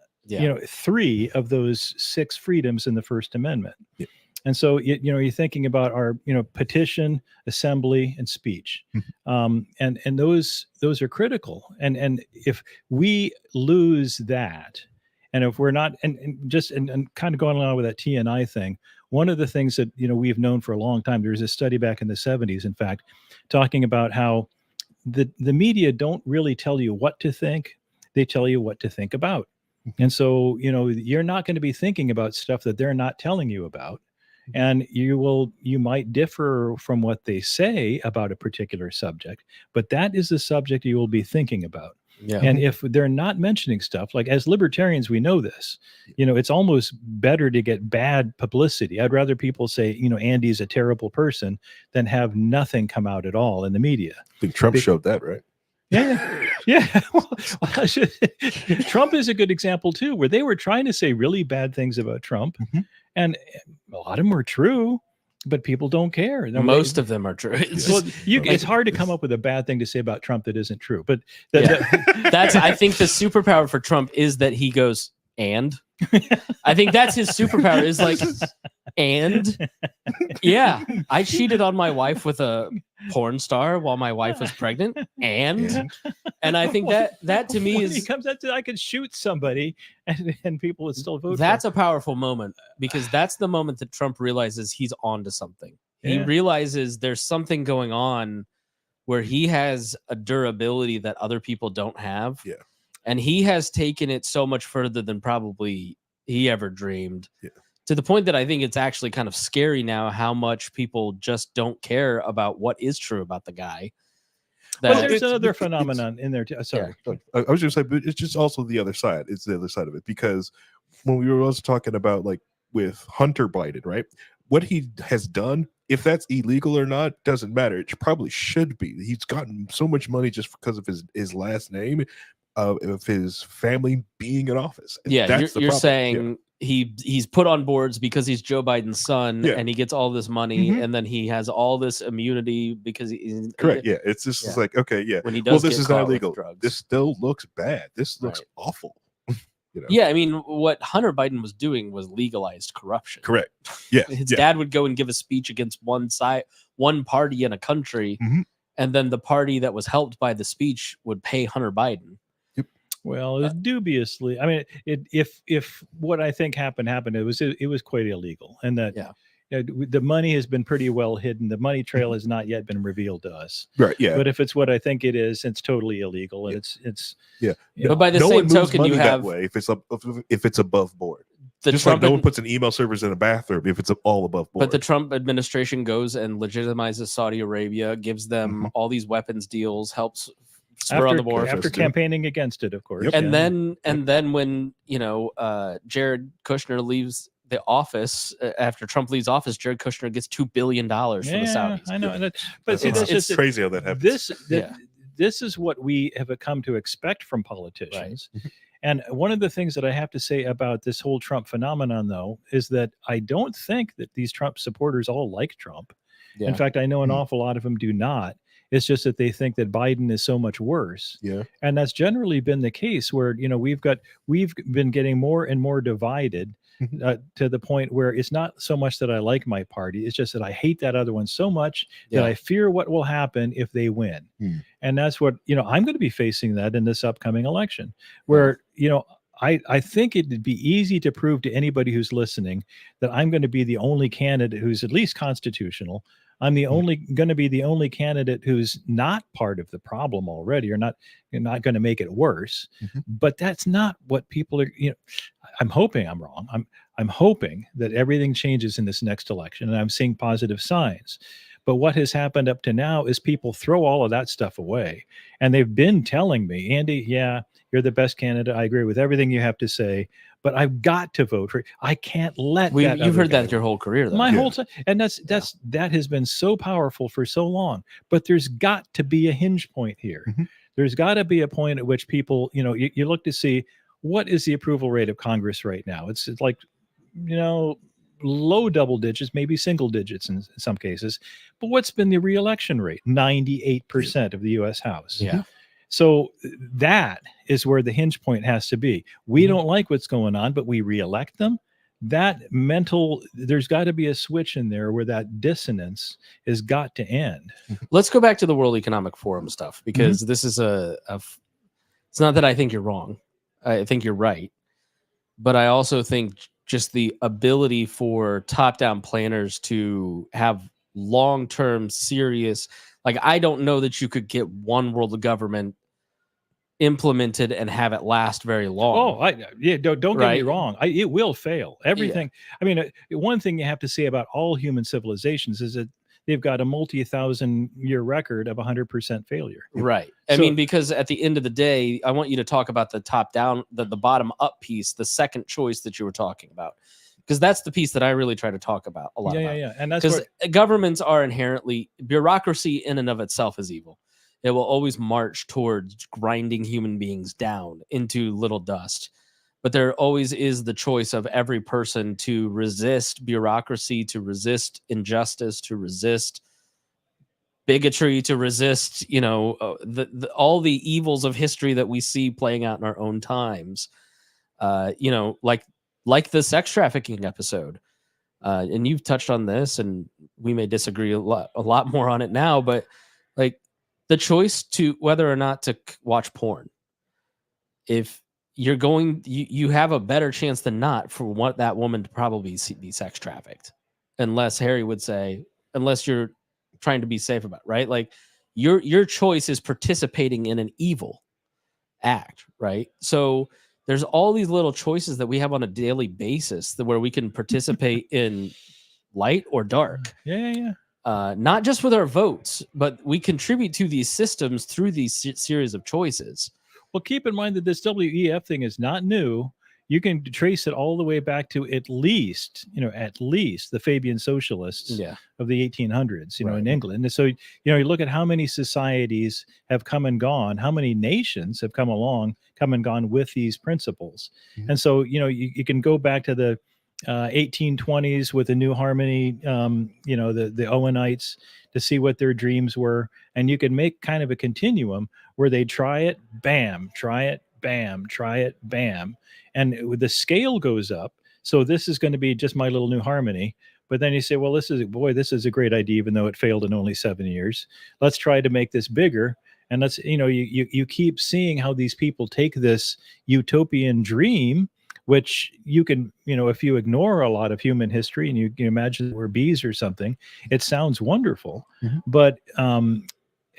3 of those 6 freedoms in the First Amendment. Yeah. And so, you're thinking about our, petition, assembly, and speech. And those are critical. And if we lose that, and if we're not, and kind of going along with that T&I thing, one of the things that, we've known for a long time, there was a study back in the 70s, in fact, talking about how the media don't really tell you what to think. They tell you what to think about. And so, you're not going to be thinking about stuff that they're not telling you about. And you might differ from what they say about a particular subject, but that is the subject you will be thinking about. Yeah. And if they're not mentioning stuff, like as libertarians, we know this, it's almost better to get bad publicity. I'd rather people say, Andy's a terrible person than have nothing come out at all in the media. I think Trump showed that, right? Yeah. Well, Trump is a good example too, where they were trying to say really bad things about Trump, and a lot of them were true, but people don't care. Most of them are true. It's hard to come up with a bad thing to say about Trump that isn't true. But that's I think the superpower for Trump is that he goes, and I think that's his superpower is like, and yeah, I cheated on my wife with a porn star while my wife was pregnant, and I think that to me is, he comes out to, I could shoot somebody and people would still vote. That's a powerful moment, because that's the moment that Trump realizes he's onto something. He realizes there's something going on where he has a durability that other people don't have. Yeah. And he has taken it so much further than probably he ever dreamed. Yeah. To the point that I think it's actually kind of scary now how much people just don't care about what is true about the guy. But there's another phenomenon in there too. Sorry. Yeah. I was just saying, but it's just also the other side. It's the other side of it, because when we were also talking about, like, with Hunter Biden, right? What he has done, if that's illegal or not, doesn't matter. It probably should be. He's gotten so much money just because of his last name, of his family being in office. Yeah, you're saying he's put on boards because he's Joe Biden's son, and he gets all this money, and then he has all this immunity because he's correct. Yeah, it's just like, okay, yeah. When he does, this is not illegal. This still looks bad. This looks awful. Yeah, I mean, what Hunter Biden was doing was legalized corruption. Correct. Yeah, his dad would go and give a speech against one party in a country, and then the party that was helped by the speech would pay Hunter Biden. Well, dubiously. I mean, if what I think happened, it was quite illegal, and that the money has been pretty well hidden. The money trail has not yet been revealed to us. Right. Yeah. But if it's what I think it is, it's totally illegal, and it's. But by the same token, you have that way if it's above board. Just Trump like no one puts an email servers in a bathroom if it's all above board. But the Trump administration goes and legitimizes Saudi Arabia, gives them all these weapons deals, helps. After campaigning against it, of course. And then when Jared Kushner leaves the office, after Trump leaves office, Jared Kushner gets $2 billion from the Saudis. I know. Yeah. But see, it's crazy how that happens. This is what we have come to expect from politicians. Right. And one of the things that I have to say about this whole Trump phenomenon, though, is that I don't think that these Trump supporters all like Trump. Yeah. In fact, I know an awful lot of them do not. It's just that they think that Biden is so much worse. Yeah. And that's generally been the case where, you know, we've been getting more and more divided to the point where it's not so much that I like my party. It's just that I hate that other one so much that I fear what will happen if they win. And that's what, you know, I'm going to be facing that in this upcoming election where, you know, I think it'd be easy to prove to anybody who's listening that I'm going to be the only candidate who's at least constitutional. I'm going to be the only candidate who's not part of the problem already, or not going to make it worse. But that's not what people are. You know, I'm hoping I'm wrong. I'm hoping that everything changes in this next election, and I'm seeing positive signs. But what has happened up to now is people throw all of that stuff away, and they've been telling me, Andy, yeah, you're the best candidate. I agree with everything you have to say, but I've got to vote for it. I can't let that. You've heard that your whole career, though. My whole time, and that has been so powerful for so long. But there's got to be a hinge point here. There's got to be a point at which people, you know, you look to see what is the approval rate of Congress right now. It's like, you know, low double digits, maybe single digits in some cases. But what's been the re-election rate? 98% of the U.S. House. Yeah. So that is where the hinge point has to be. We don't like what's going on, but we re-elect them. There's got to be a switch in there where that dissonance has got to end. Let's go back to the World Economic Forum stuff, because this is it's not that I think you're wrong. I think you're right. But I also think just the ability for top-down planners to have long-term serious, like, I don't know that you could get one world government implemented and have it last very long. Don't get me wrong. It will fail. Everything. I mean, one thing you have to say about all human civilizations is that they've got a multi-thousand-year record of 100% failure. Right. I mean, because at the end of the day, I want you to talk about the top-down, the bottom-up piece, the second choice that you were talking about, because that's the piece that I really try to talk about a lot. And that's because governments are inherently, bureaucracy in and of itself is evil. It will always march towards grinding human beings down into little dust. But there always is the choice of every person to resist bureaucracy, to resist injustice, to resist bigotry, to resist, you know, all the evils of history that we see playing out in our own times. You know, like the sex trafficking episode. And you've touched on this, and we may disagree a lot more on it now, but like the choice to whether or not to watch porn, if you're going, you have a better chance than not for what that woman to probably be sex trafficked, unless Harry would say, unless you're trying to be safe about it, right? Like your choice is participating in an evil act, right? So there's all these little choices that we have on a daily basis where we can participate in light or dark. Not just with our votes, but we contribute to these systems through these series of choices. Well, keep in mind that this WEF thing is not new. You can trace it all the way back to at least the Fabian socialists of the 1800s, in England. And so, you look at how many societies have come and gone, how many nations have come and gone with these principles. And so, you can go back to the 1820s with the New Harmony, the Owenites, to see what their dreams were. And you can make kind of a continuum where they try it, bam, try it, bam, try it, bam. And the scale goes up. So this is going to be just my little New Harmony. But then you say, well, this is a great idea, even though it failed in only 7 years. Let's try to make this bigger. And let's, you keep seeing how these people take this utopian dream, which you can, if you ignore a lot of human history and you imagine we're bees or something, it sounds wonderful. But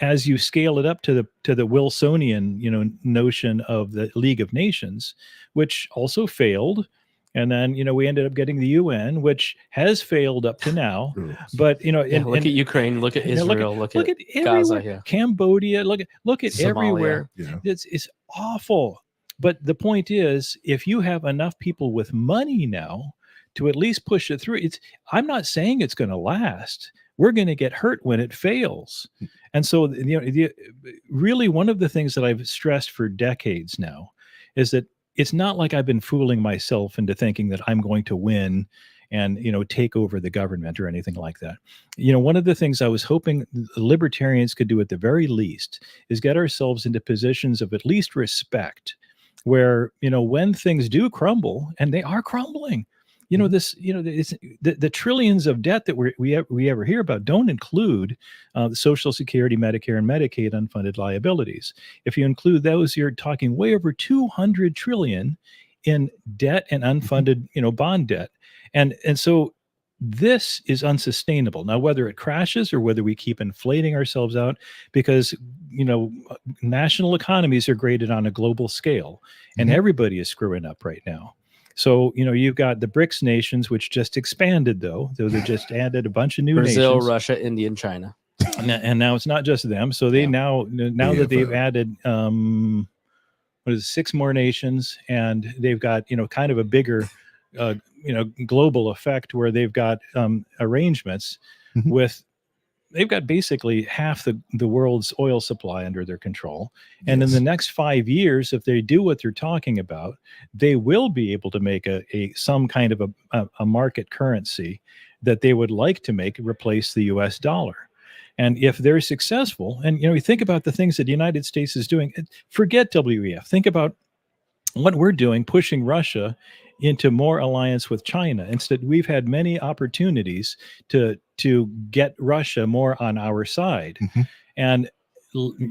as you scale it up to the Wilsonian, notion of the League of Nations, which also failed. And then, we ended up getting the UN, which has failed up to now. But, look at Ukraine, look at Israel, look at Gaza, Cambodia, look at Somalia. Everywhere. It's awful. But the point is, if you have enough people with money now to at least push it through. I'm not saying it's going to last. We're going to get hurt when it fails. And so, really one of the things that I've stressed for decades now is that it's not like I've been fooling myself into thinking that I'm going to win and, take over the government or anything like that. One of the things I was hoping libertarians could do at the very least is get ourselves into positions of at least respect where, when things do crumble, and they are crumbling, the trillions of debt that we ever hear about don't include the Social Security, Medicare, and Medicaid unfunded liabilities. If you include those, you're talking way over 200 trillion in debt and unfunded, bond debt. And so this is unsustainable. Now, whether it crashes or whether we keep inflating ourselves out, because, national economies are graded on a global scale, and everybody is screwing up right now. So, you've got the BRICS nations, which just expanded, though they just added a bunch of new Brazil, nations. Russia, India, and China. And now it's not just them. So they now that they've added, 6 more nations, and they've got, kind of a bigger, global effect where they've got arrangements with, they've got basically half the world's oil supply under their control. And in the next 5 years, if they do what they're talking about, they will be able to make some kind of a market currency that they would like to make replace the US dollar. And if they're successful, and you think about the things that the United States is doing, forget WEF, think about what we're doing, pushing Russia into more alliance with China. Instead, we've had many opportunities to get Russia more on our side. And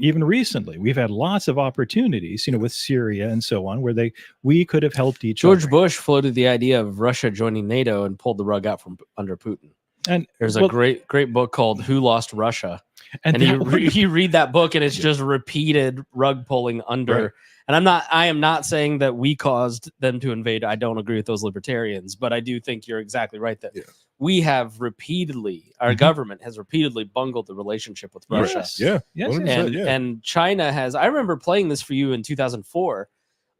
even recently, we've had lots of opportunities, with Syria and so on, where we could have helped each other. George Bush floated the idea of Russia joining NATO and pulled the rug out from under Putin. And there's a great book called "Who Lost Russia," and you read that book, and it's just repeated rug pulling under. Right. And I am not saying that we caused them to invade. I don't agree with those libertarians, but I do think you're exactly right that we have repeatedly, our government has repeatedly bungled the relationship with Russia. And China has. I remember playing this for you in 2004.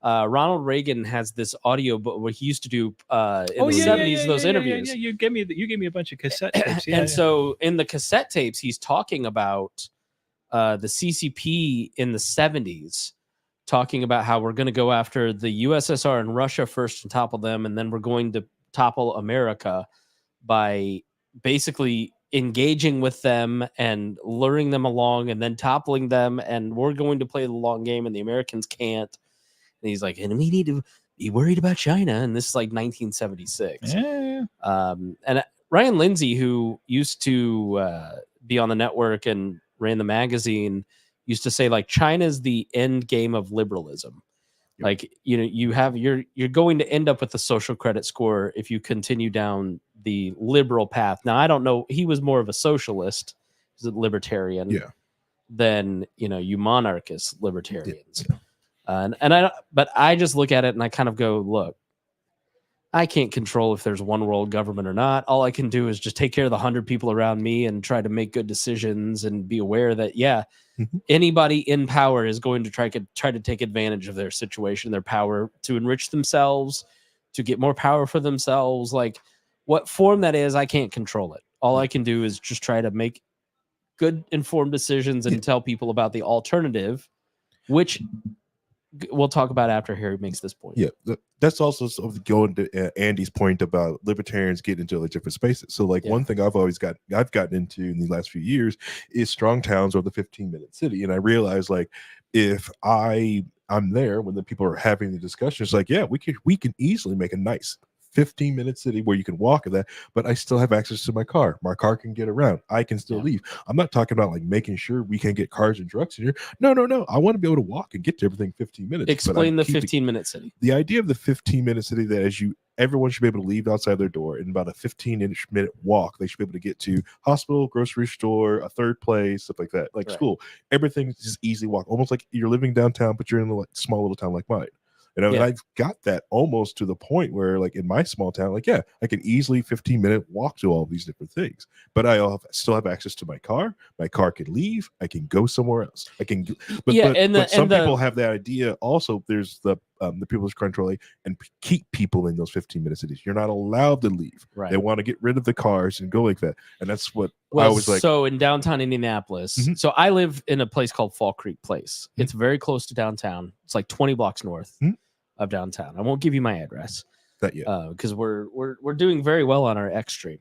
Ronald Reagan has this audio book where he used to do in the 70s those interviews. You gave me a bunch of cassette tapes. So in the cassette tapes, he's talking about the CCP in the 70s, talking about how we're going to go after the USSR and Russia first and topple them, and then we're going to topple America by basically engaging with them and luring them along and then toppling them, and we're going to play the long game and the Americans can't. And he's like, and we need to be worried about China. And this is like 1976. And Ryan Lindsay, who used to be on the network and ran the magazine, used to say, like, China's the end game of liberalism. Like, you're going to end up with a social credit score if you continue down the liberal path. Now, I don't know. He was more of a socialist, he's a libertarian, than you monarchist libertarians. But I just look at it and I kind of go, look, I can't control if there's one world government or not. All I can do is just take care of the 100 people around me and try to make good decisions and be aware that, anybody in power is going to try to take advantage of their situation, their power to enrich themselves, to get more power for themselves. Like, what form that is, I can't control it. All I can do is just try to make good informed decisions and tell people about the alternative, which we'll talk about after Harry makes this point. That's also sort of going to Andy's point about libertarians getting into like different spaces. So like one thing I've gotten into in the last few years is strong towns or the 15-minute city. And I realized, like, if I'm there when the people are having the discussions, like, we can easily make a nice 15-minute city where you can walk in that, but I still have access to my car. My car can get around. I can still leave. I'm not talking about like making sure we can get cars and trucks in here. No. I want to be able to walk and get to everything 15 minutes. Explain the 15-minute city. The idea of the 15-minute city that everyone should be able to leave outside their door in about a 15-minute walk. They should be able to get to hospital, grocery store, a third place, stuff like that, like school. Everything's just easy walk, almost like you're living downtown, but you're in a small little town like mine. I've got that almost to the point where, like, in my small town, like, I can easily 15-minute walk to all these different things, but I still have access to my car. My car can leave. I can go somewhere else. I can, but some people have that idea. Also, there's the the people controlling and keep people in those 15-minute cities. You're not allowed to leave. Right. They want to get rid of the cars and go like that. And that's what I was like. So in downtown Indianapolis, so I live in a place called Fall Creek Place. It's very close to downtown. It's like 20 blocks north of downtown. I won't give you my address because we're doing very well on our X stream.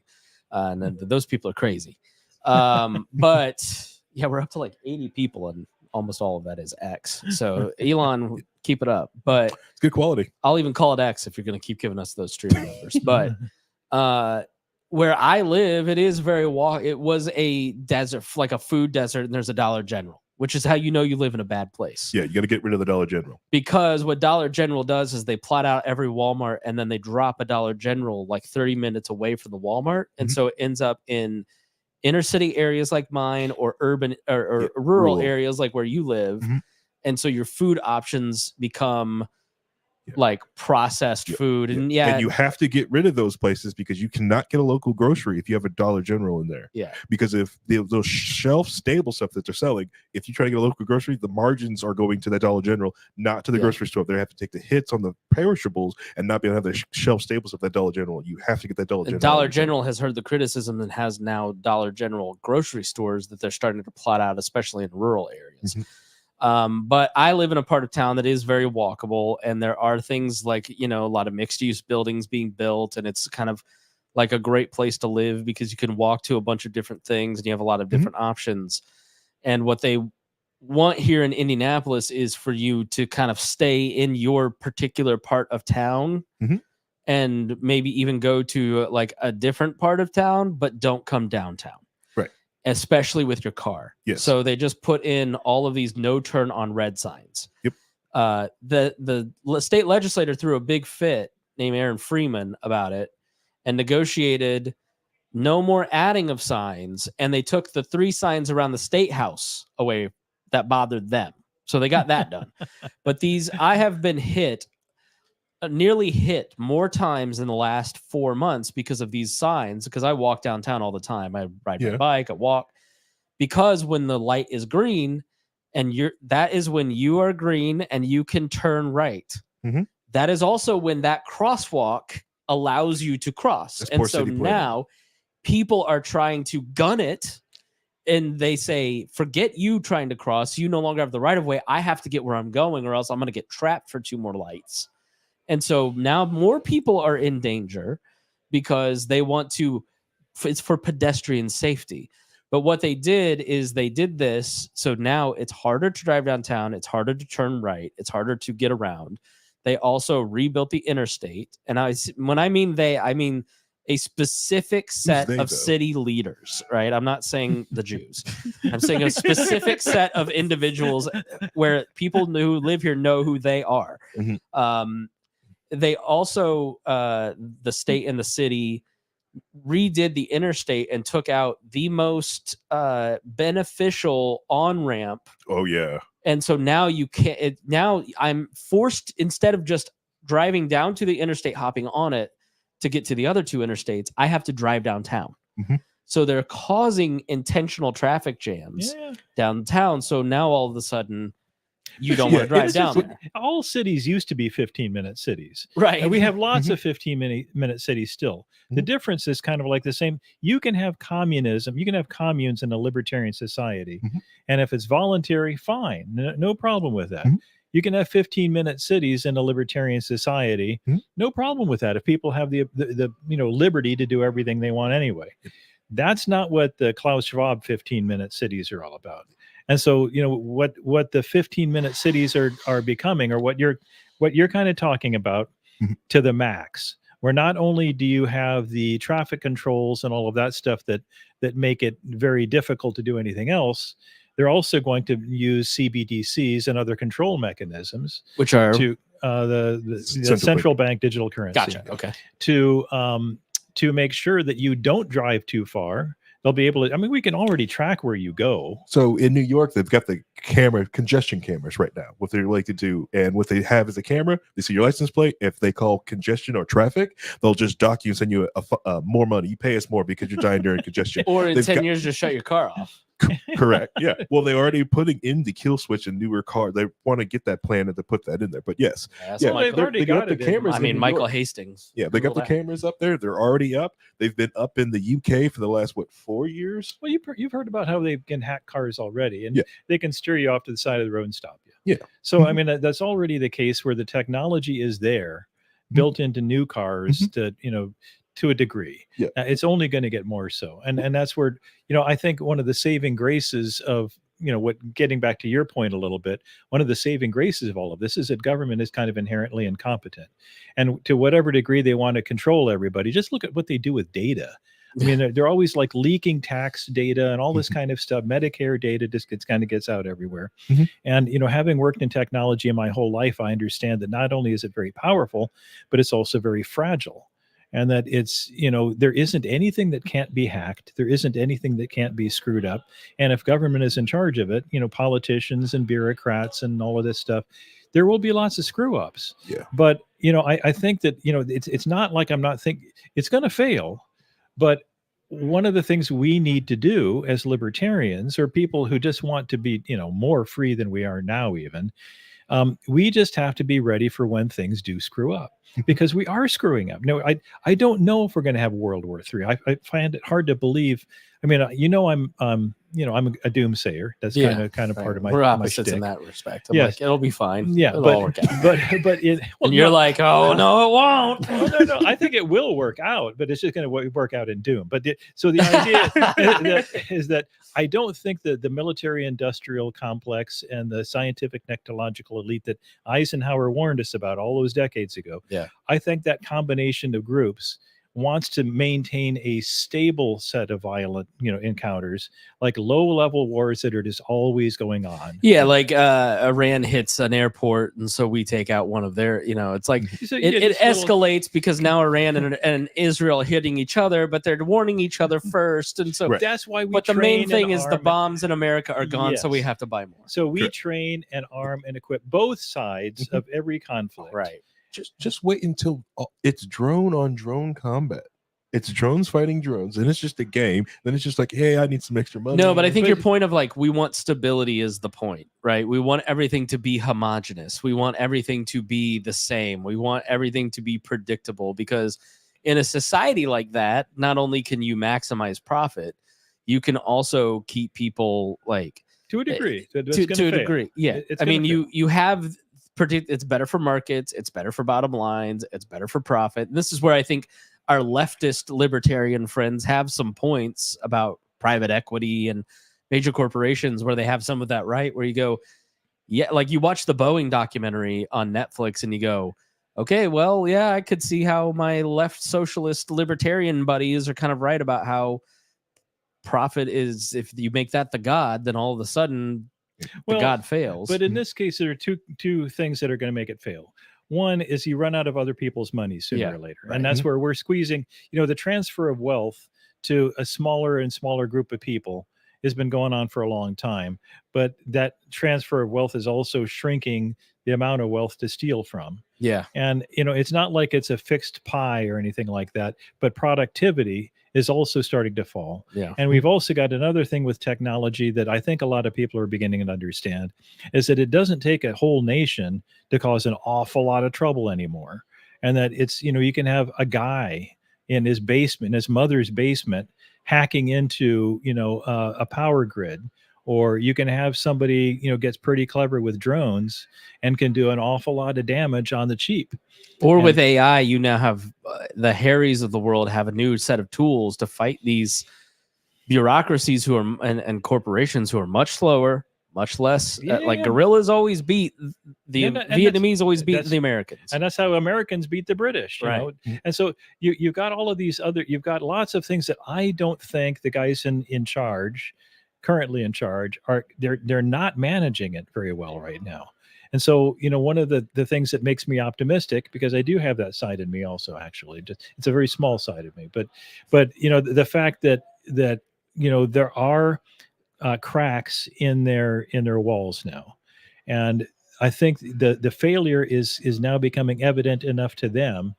And those people are crazy. But yeah, we're up to like 80 people, and almost all of that is X. So Elon, keep it up. But it's good quality. I'll even call it X if you're going to keep giving us those stream numbers. But where I live, it is very it was a desert, like a food desert, and there's a Dollar General, which is how you know you live in a bad place. Yeah, you got to get rid of the Dollar General. Because what Dollar General does is they plot out every Walmart, and then they drop a Dollar General like 30 minutes away from the Walmart. And so it ends up in inner city areas like mine, or urban or rural areas like where you live. And so your food options become like processed food. And and you have to get rid of those places because you cannot get a local grocery if you have a Dollar General in there. Yeah. Because if those shelf stable stuff that they're selling, if you try to get a local grocery, the margins are going to that Dollar General, not to the grocery store. They have to take the hits on the perishables and not be able to have the shelf stable stuff at Dollar General. You have to get that Dollar General. Dollar General has heard the criticism and has now Dollar General grocery stores that they're starting to plot out, especially in rural areas. But I live in a part of town that is very walkable, and there are things like, a lot of mixed use buildings being built, and it's kind of like a great place to live because you can walk to a bunch of different things and you have a lot of different options. And what they want here in Indianapolis is for you to kind of stay in your particular part of town and maybe even go to like a different part of town, but don't come downtown. Especially with your car. Yes. So they just put in all of these no turn on red signs. Yep. The state legislator threw a big fit named Aaron Freeman about it and negotiated no more adding of signs. And they took the 3 signs around the state house away that bothered them. So they got that done. But I have been nearly hit more times in the last 4 months because of these signs, because I walk downtown all the time. I ride my bike, I walk, because when the light is green and that is when you are green and you can turn right. That is also when that crosswalk allows you to cross. And so now people are trying to gun it, and they say, forget you trying to cross. You no longer have the right of way. I have to get where I'm going, or else I'm going to get trapped for 2 more lights. And so now more people are in danger because they want to, it's for pedestrian safety. But what they did is they did this. So now it's harder to drive downtown. It's harder to turn right. It's harder to get around. They also rebuilt the interstate. And when I mean they, I mean a specific set of city leaders, right? I'm not saying the Jews. I'm saying a specific set of individuals where people who live here know who they are. They also, the state and the city redid the interstate and took out the most beneficial on-ramp. Oh, yeah. And so now you can't, now I'm forced, instead of just driving down to the interstate, hopping on it to get to the other 2 interstates, I have to drive downtown. So they're causing intentional traffic jams downtown. So now all of a sudden, you don't want to drive down there. All cities used to be 15-minute cities. Right. And we have lots of 15-minute cities still. The difference is kind of like the same. You can have communism. You can have communes in a libertarian society. And if it's voluntary, fine. No problem with that. You can have 15-minute cities in a libertarian society. No problem with that if people have the liberty to do everything they want anyway. That's not what the Klaus Schwab 15-minute cities are all about. And so, what the 15-minute cities are becoming, or what you're kind of talking about to the max, where not only do you have the traffic controls and all of that stuff that make it very difficult to do anything else, they're also going to use CBDCs and other control mechanisms, which are to the central bank digital currency. Gotcha. Okay. To make sure that you don't drive too far. They'll be able to, I mean, we can already track where you go. So in New York, they've got the congestion cameras right now. What they like to do, and what they have is a camera. They see your license plate. If they call congestion or traffic, they'll just dock you and send you more money. You pay us more because you're dying during congestion. Or in 10 years, just shut your car off. Correct. Yeah. Well, they're already putting in the kill switch in newer cars. They want to get that plan and to put that in there. But yes, Yeah, well, they've already they got the cameras. I mean, in Michael York. Hastings. Yeah, they got the that. cameras up there. They're already up. They've been up in the UK for the last 4 years. Well, you've heard about how they can hack cars already, and Yeah. they can steer you off to the side of the road and stop you. Yeah. So I mean, that's already the case where the technology is there, built into new cars to a degree. Yeah. It's only going to get more so, and that's where I think one of the saving graces of what, getting back to your point a little bit, one of the saving graces of all of this is that government is kind of inherently incompetent, and to whatever degree they want to control everybody, just look at what they do with data. I mean, they're always like leaking tax data and all this kind of stuff. Medicare data just gets out everywhere. And, having worked in technology in my whole life, I understand that not only is it very powerful, but it's also very fragile. And that it's, there isn't anything that can't be hacked. There isn't anything that can't be screwed up. And if government is in charge of it, politicians and bureaucrats and all of this stuff, there will be lots of screw ups. Yeah. But, I think that, it's not like I'm not thinking it's going to fail. But one of the things we need to do as libertarians, or people who just want to be, more free than we are now, even, we just have to be ready for when things do screw up, because we are screwing up. No, I don't know if we're going to have World War III. I find it hard to believe. I mean, I'm I'm a doomsayer. That's kind of part of my. We're opposites in that respect. I'm like, it'll be fine. Yeah, it'll all work out. But it. Well, and you're like, oh no, it won't. No. I think it will work out, but it's just going to work out in doom. But the idea is that I don't think that the military-industrial complex and the scientific technological elite that Eisenhower warned us about all those decades ago. Yeah, I think that combination of groups wants to maintain a stable set of violent, encounters, like low-level wars that are just always going on. Yeah, like Iran hits an airport, and so we take out one of their. It's like it escalates because now Iran and Israel are hitting each other, but they're warning each other first, and so that's why we. But the main thing is the bombs in America are gone, so we have to buy more. So we train and arm and equip both sides of every conflict. Right. Just wait until it's drone on drone combat. It's drones fighting drones, and it's just a game. Then it's just like, hey, I need some extra money. No, but I think your point of like, we want stability is the point, right? We want everything to be homogenous. We want everything to be the same. We want everything to be predictable, because in a society like that, not only can you maximize profit, you can also keep people like to a degree. To a degree, yeah. I mean, you have. It's better for markets, it's better for bottom lines, it's better for profit. And this is where I think our leftist libertarian friends have some points about private equity and major corporations, where they have some of that right, where you go, yeah, like you watch the Boeing documentary on Netflix and you go, okay, well, yeah, I could see how my left socialist libertarian buddies are kind of right about how profit is, if you make that the god, then all of a sudden the god fails. But in this case, there are two things that are going to make it fail. One is you run out of other people's money sooner or later. Right. And that's where we're squeezing, the transfer of wealth to a smaller and smaller group of people has been going on for a long time. But that transfer of wealth is also shrinking the amount of wealth to steal from. Yeah. And, it's not like it's a fixed pie or anything like that, but productivity is also starting to fall. Yeah. And we've also got another thing with technology that I think a lot of people are beginning to understand, is that it doesn't take a whole nation to cause an awful lot of trouble anymore. And that it's, you can have a guy in his basement, his mother's basement, hacking into, a power grid. Or you can have somebody, gets pretty clever with drones and can do an awful lot of damage on the cheap. Or with AI, you now have the Harrys of the world have a new set of tools to fight these bureaucracies who are and corporations who are much slower, much less. Guerrillas always beat the Vietnamese, always beat the Americans, and that's how Americans beat the British. You know? And so you've got all of these you've got lots of things that I don't think the guys in charge. Currently in charge they're not managing it very well right now. And so, one of the things that makes me optimistic, because I do have that side in me also, actually, it's a very small side of me, but the fact that there are cracks in their walls now, and I think the failure is now becoming evident enough to them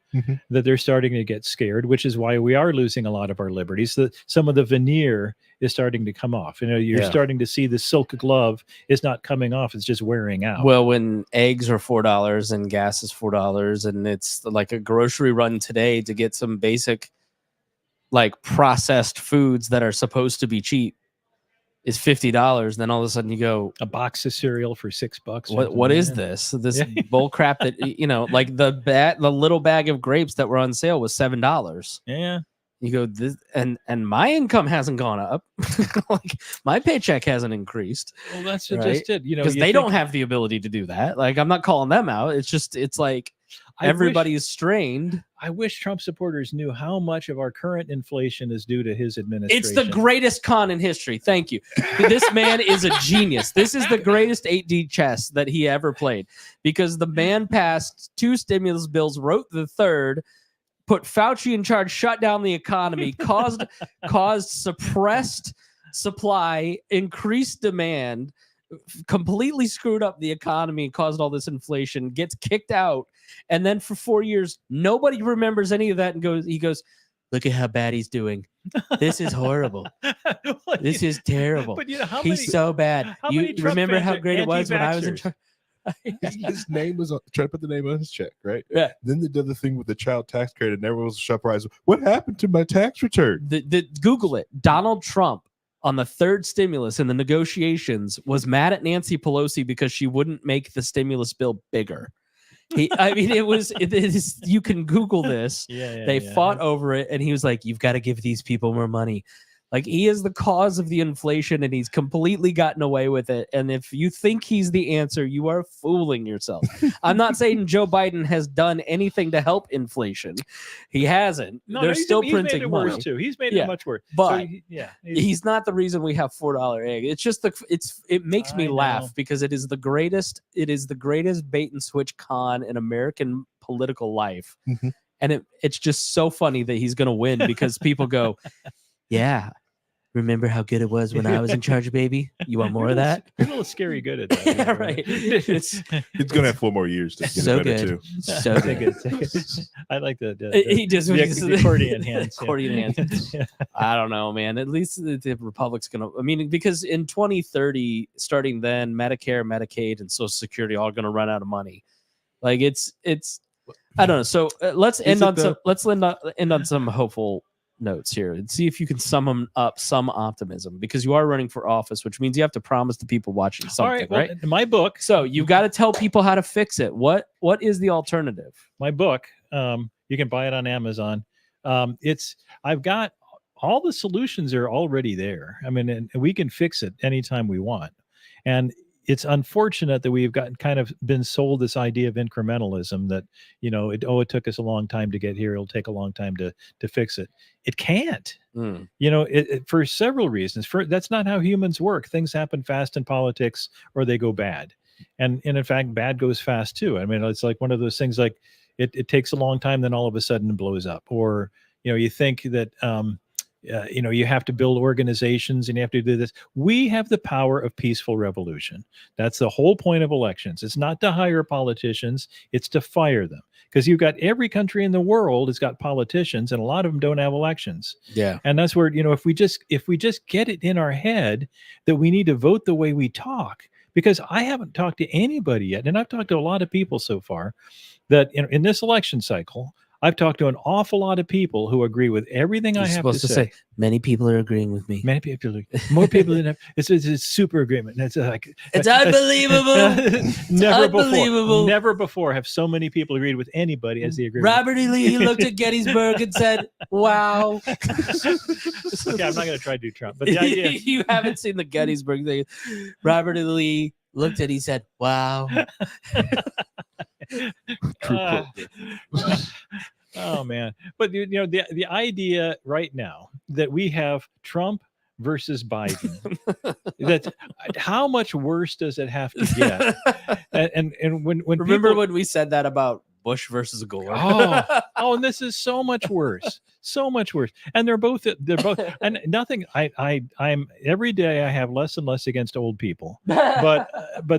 that they're starting to get scared, which is why we are losing a lot of our liberties. Some of the veneer is starting to come off. You're starting to see the silk glove is not coming off; it's just wearing out. Well, when eggs are $4 and gas is $4, and it's like a grocery run today to get some basic, like processed foods that are supposed to be cheap, is $50, then all of a sudden you go, a box of cereal for $6. What is this? This bull crap that like the little bag of grapes that were on sale was $7. Yeah. You go, this and my income hasn't gone up. Like my paycheck hasn't increased. Well, that's right? just it. Because they don't have the ability to do that. Like I'm not calling them out. It's like everybody's strained. I wish Trump supporters knew how much of our current inflation is due to his administration. It's the greatest con in history. Thank you. This man is a genius. This is the greatest 8D chess that he ever played, because the man passed 2 stimulus bills, wrote the third, put Fauci in charge, shut down the economy, caused suppressed supply, increased demand, completely screwed up the economy, caused all this inflation, gets kicked out, and then for 4 years nobody remembers any of that, and he goes, look at how bad he's doing. This is horrible. This is terrible. But he's so bad. You remember how great it was when I was in charge? His name was try to put the name on his check, right? Yeah. Then they did the thing with the child tax credit, and everyone was surprised. What happened to my tax return? Google it. Donald Trump on the third stimulus in the negotiations was mad at Nancy Pelosi because she wouldn't make the stimulus bill bigger. It is. You can Google this. They fought over it, and he was like, "You've got to give these people more money." Like, he is the cause of the inflation, and he's completely gotten away with it. And if you think he's the answer, you are fooling yourself. I'm not saying Joe Biden has done anything to help inflation. He hasn't. They're still printing made it money. Worse too. He's made it much worse. But so he's not the reason we have $4 egg. It's just it makes me laugh because it is the greatest. It is the greatest bait and switch con in American political life, and it's just so funny that he's going to win because people go, yeah. Remember how good it was when I was in charge, baby? You want more of that? You're a little scary good at that. Yeah, right. It's going to have 4 more years to get so better good. too. So good. I like the accordion hands. Accordion hands. I don't know, man. At least the Republic's going to, because in 2030, starting then, Medicare, Medicaid, and Social Security are all going to run out of money. Like it's, I don't know. So let's end on some hopeful notes here and see if you can sum up some optimism, because you are running for office, which means you have to promise the people watching something, right? In my book, so you've got to tell people how to fix it. What is the alternative? My book, you can buy it on Amazon. I've got all the solutions are already there. And we can fix it anytime we want. And it's unfortunate that we've kind of been sold this idea of incrementalism that, it took us a long time to get here. It'll take a long time to fix it. It can't, for several reasons. That's not how humans work. Things happen fast in politics or they go bad. And in fact, bad goes fast too. It's like one of those things, like it takes a long time, then all of a sudden it blows up. Or, you think that, you have to build organizations and you have to do this. We have the power of peaceful revolution. That's the whole point of elections. It's not to hire politicians, it's to fire them. Because you've got every country in the world has got politicians, and a lot of them don't have elections. Yeah. And that's where, if we just get it in our head that we need to vote the way we talk, because I haven't talked to anybody yet, and I've talked to a lot of people so far, that in this election cycle, I've talked to an awful lot of people who agree with everything I have to say. Many people are agreeing with me. Many people, more people than ever. It's super agreement. It's unbelievable. Never before have so many people agreed with anybody as they agree. Robert E. Lee looked at Gettysburg and said, "Wow." Okay, I'm not going to try to do Trump, but the idea you haven't seen the Gettysburg thing. Robert E. Lee looked at, he said, "Wow." Oh man. But the idea right now that we have Trump versus Biden, that how much worse does it have to get? And when remember when we said that about Bush versus Gore. And this is so much worse. So much worse. And they're both and nothing. I'm every day I have less and less against old people. But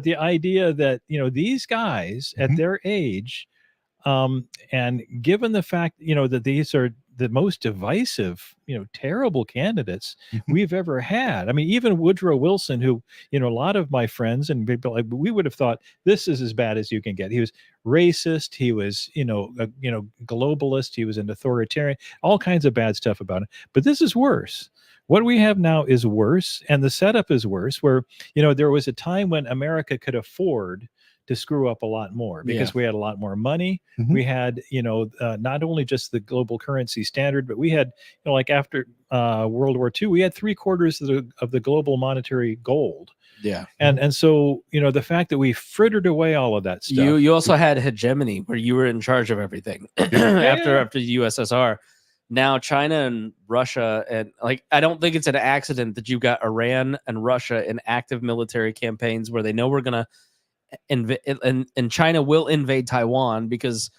the idea that, these guys at their age, and given the fact, that these are the most divisive, terrible candidates we've ever had. I mean, even Woodrow Wilson, who, a lot of my friends and people, we would have thought this is as bad as you can get. He was racist. He was, globalist. He was an authoritarian, all kinds of bad stuff about him. But this is worse. What we have now is worse. And the setup is worse, where, there was a time when America could afford to screw up a lot more because we had a lot more money. We had, not only just the global currency standard, but we had, like after World War II, we had 3/4 of the global monetary gold. Yeah. And so, the fact that we frittered away all of that stuff. You also had hegemony where you were in charge of everything after the USSR. Now China and Russia, and I don't think it's an accident that you got Iran and Russia in active military campaigns where they know we're going to and China will invade Taiwan because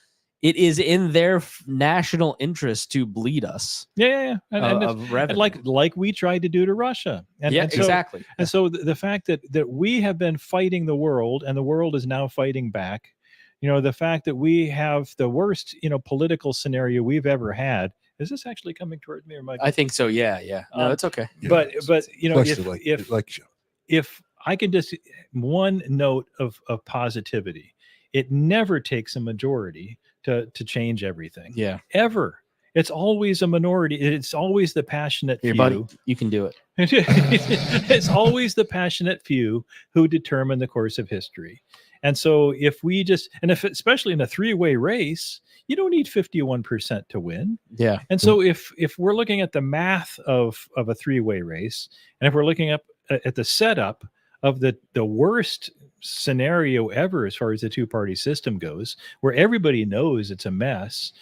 it is in their national interest to bleed us. And like we tried to do to Russia. And so, exactly. And so the fact that we have been fighting the world and the world is now fighting back, the fact that we have the worst, political scenario we've ever had. Is this actually coming towards me or Mike? I think so. Yeah. No, it's okay. But if I can just one note of positivity, it never takes a majority to change everything. Yeah. Ever. It's always a minority. It's always the passionate few. Buddy, you can do it. It's always the passionate few who determine the course of history. And so if we especially in a three-way race, you don't need 51% to win. Yeah. And so if we're looking at the math of a three-way race, and if we're looking up at the setup of the worst scenario ever as far as the two-party system goes, where everybody knows it's a mess,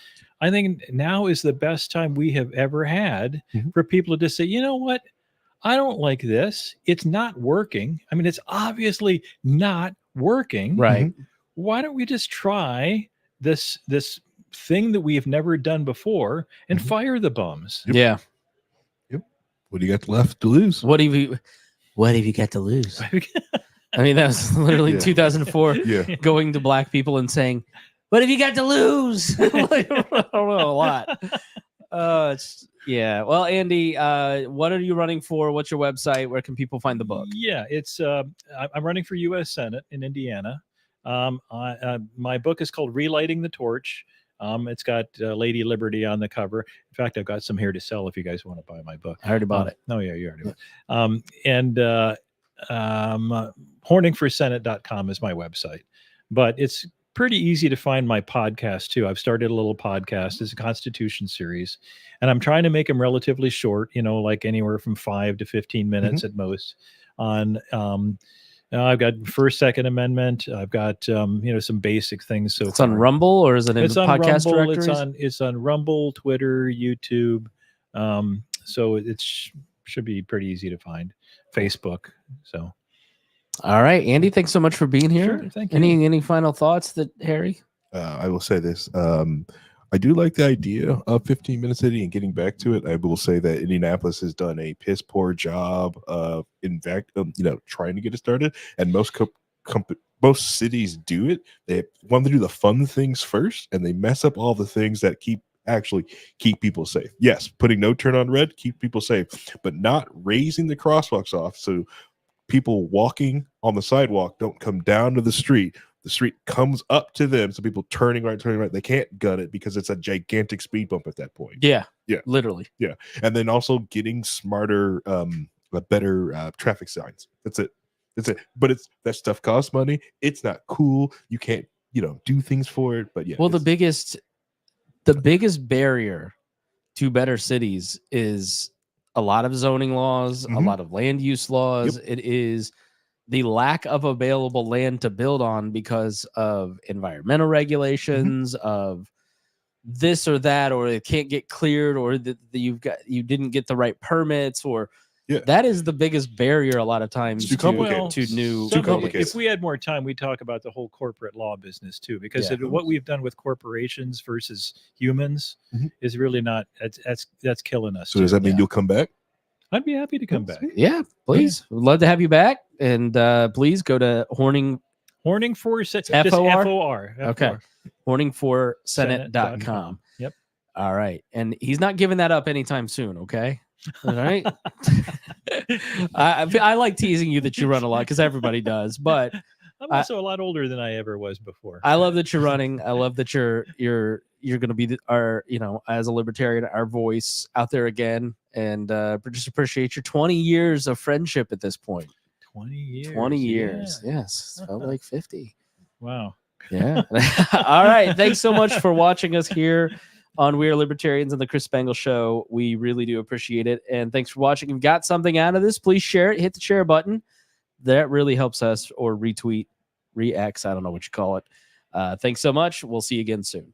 I think now is the best time we have ever had for people to just say, you know what? I don't like this. It's not working. I mean, it's obviously not working. Right. Why don't we just try this thing that we've never done before and fire the bums? Yeah. What do you got left to lose? What have you got to lose? I mean, that was literally 2004 going to black people and saying, what have you got to lose? I don't know, a lot. Well, Andy, what are you running for? What's your website? Where can people find the book? Yeah, it's I'm running for U.S. Senate in Indiana. My book is called Relighting the Torch. It's got Lady Liberty on the cover. In fact, I've got some here to sell if you guys want to buy my book. I already bought it. Oh, yeah, you already bought it. Horningforsenate.com is my website. But it's pretty easy to find my podcast, too. I've started a little podcast. It's a Constitution series. And I'm trying to make them relatively short, like anywhere from 5 to 15 minutes at most on I've got First, Second Amendment. I've got some basic things. So it's on Rumble, or is it in the podcast directories? It's on Rumble, Twitter, YouTube. So it should be pretty easy to find. Facebook. So, all right, Andy, thanks so much for being here. Sure, thank you. Any final thoughts, Harry? I will say this. I do like the idea of 15-minute city and getting back to it. I will say that Indianapolis has done a piss poor job of, in fact, trying to get it started. And most cities do it. They want to do the fun things first, and they mess up all the things that keep people safe. Yes, putting no turn on red, keep people safe, but not raising the crosswalks off so people walking on the sidewalk don't come down to the street. The street comes up to them, so people turning right. They can't gut it because it's a gigantic speed bump at that point. Yeah, literally. Yeah, and then also getting smarter, better traffic signs. That's it. But that stuff costs money. It's not cool. You can't, do things for it. But yeah. Well, the biggest barrier to better cities is a lot of zoning laws, a lot of land use laws. It is the lack of available land to build on because of environmental regulations, of this or that, or it can't get cleared, or that you didn't get the right permits, or Yeah. That is the biggest barrier a lot of times It's too complicated. to new. Too complicated. If we had more time, we'd talk about the whole corporate law business too, because Yeah. what we've done with corporations versus humans Mhm. is really not. That's killing us. So does that mean Yeah. you'll come back? I'd be happy to come back. Yeah, please. We'd love to have you back. And please go to Horning for just FOR? FOR. Okay. horningforsenate.com. Yep. All right. And he's not giving that up anytime soon. Okay. All right. I like teasing you that you run a lot because everybody does, but I'm also a lot older than I ever was before. I love that you're running. I love that you're going to be our, as a libertarian, our voice out there again. And just appreciate your 20 years of friendship at this point. 20 years. 20 years. Yeah. Yes. Felt like 50. Wow. Yeah. All right. Thanks so much for watching us here on We Are Libertarians and the Chris Spangle Show. We really do appreciate it. And thanks for watching. If you got something out of this, please share it. Hit the share button. That really helps us, or retweet, re-X. I don't know what you call it. Thanks so much. We'll see you again soon.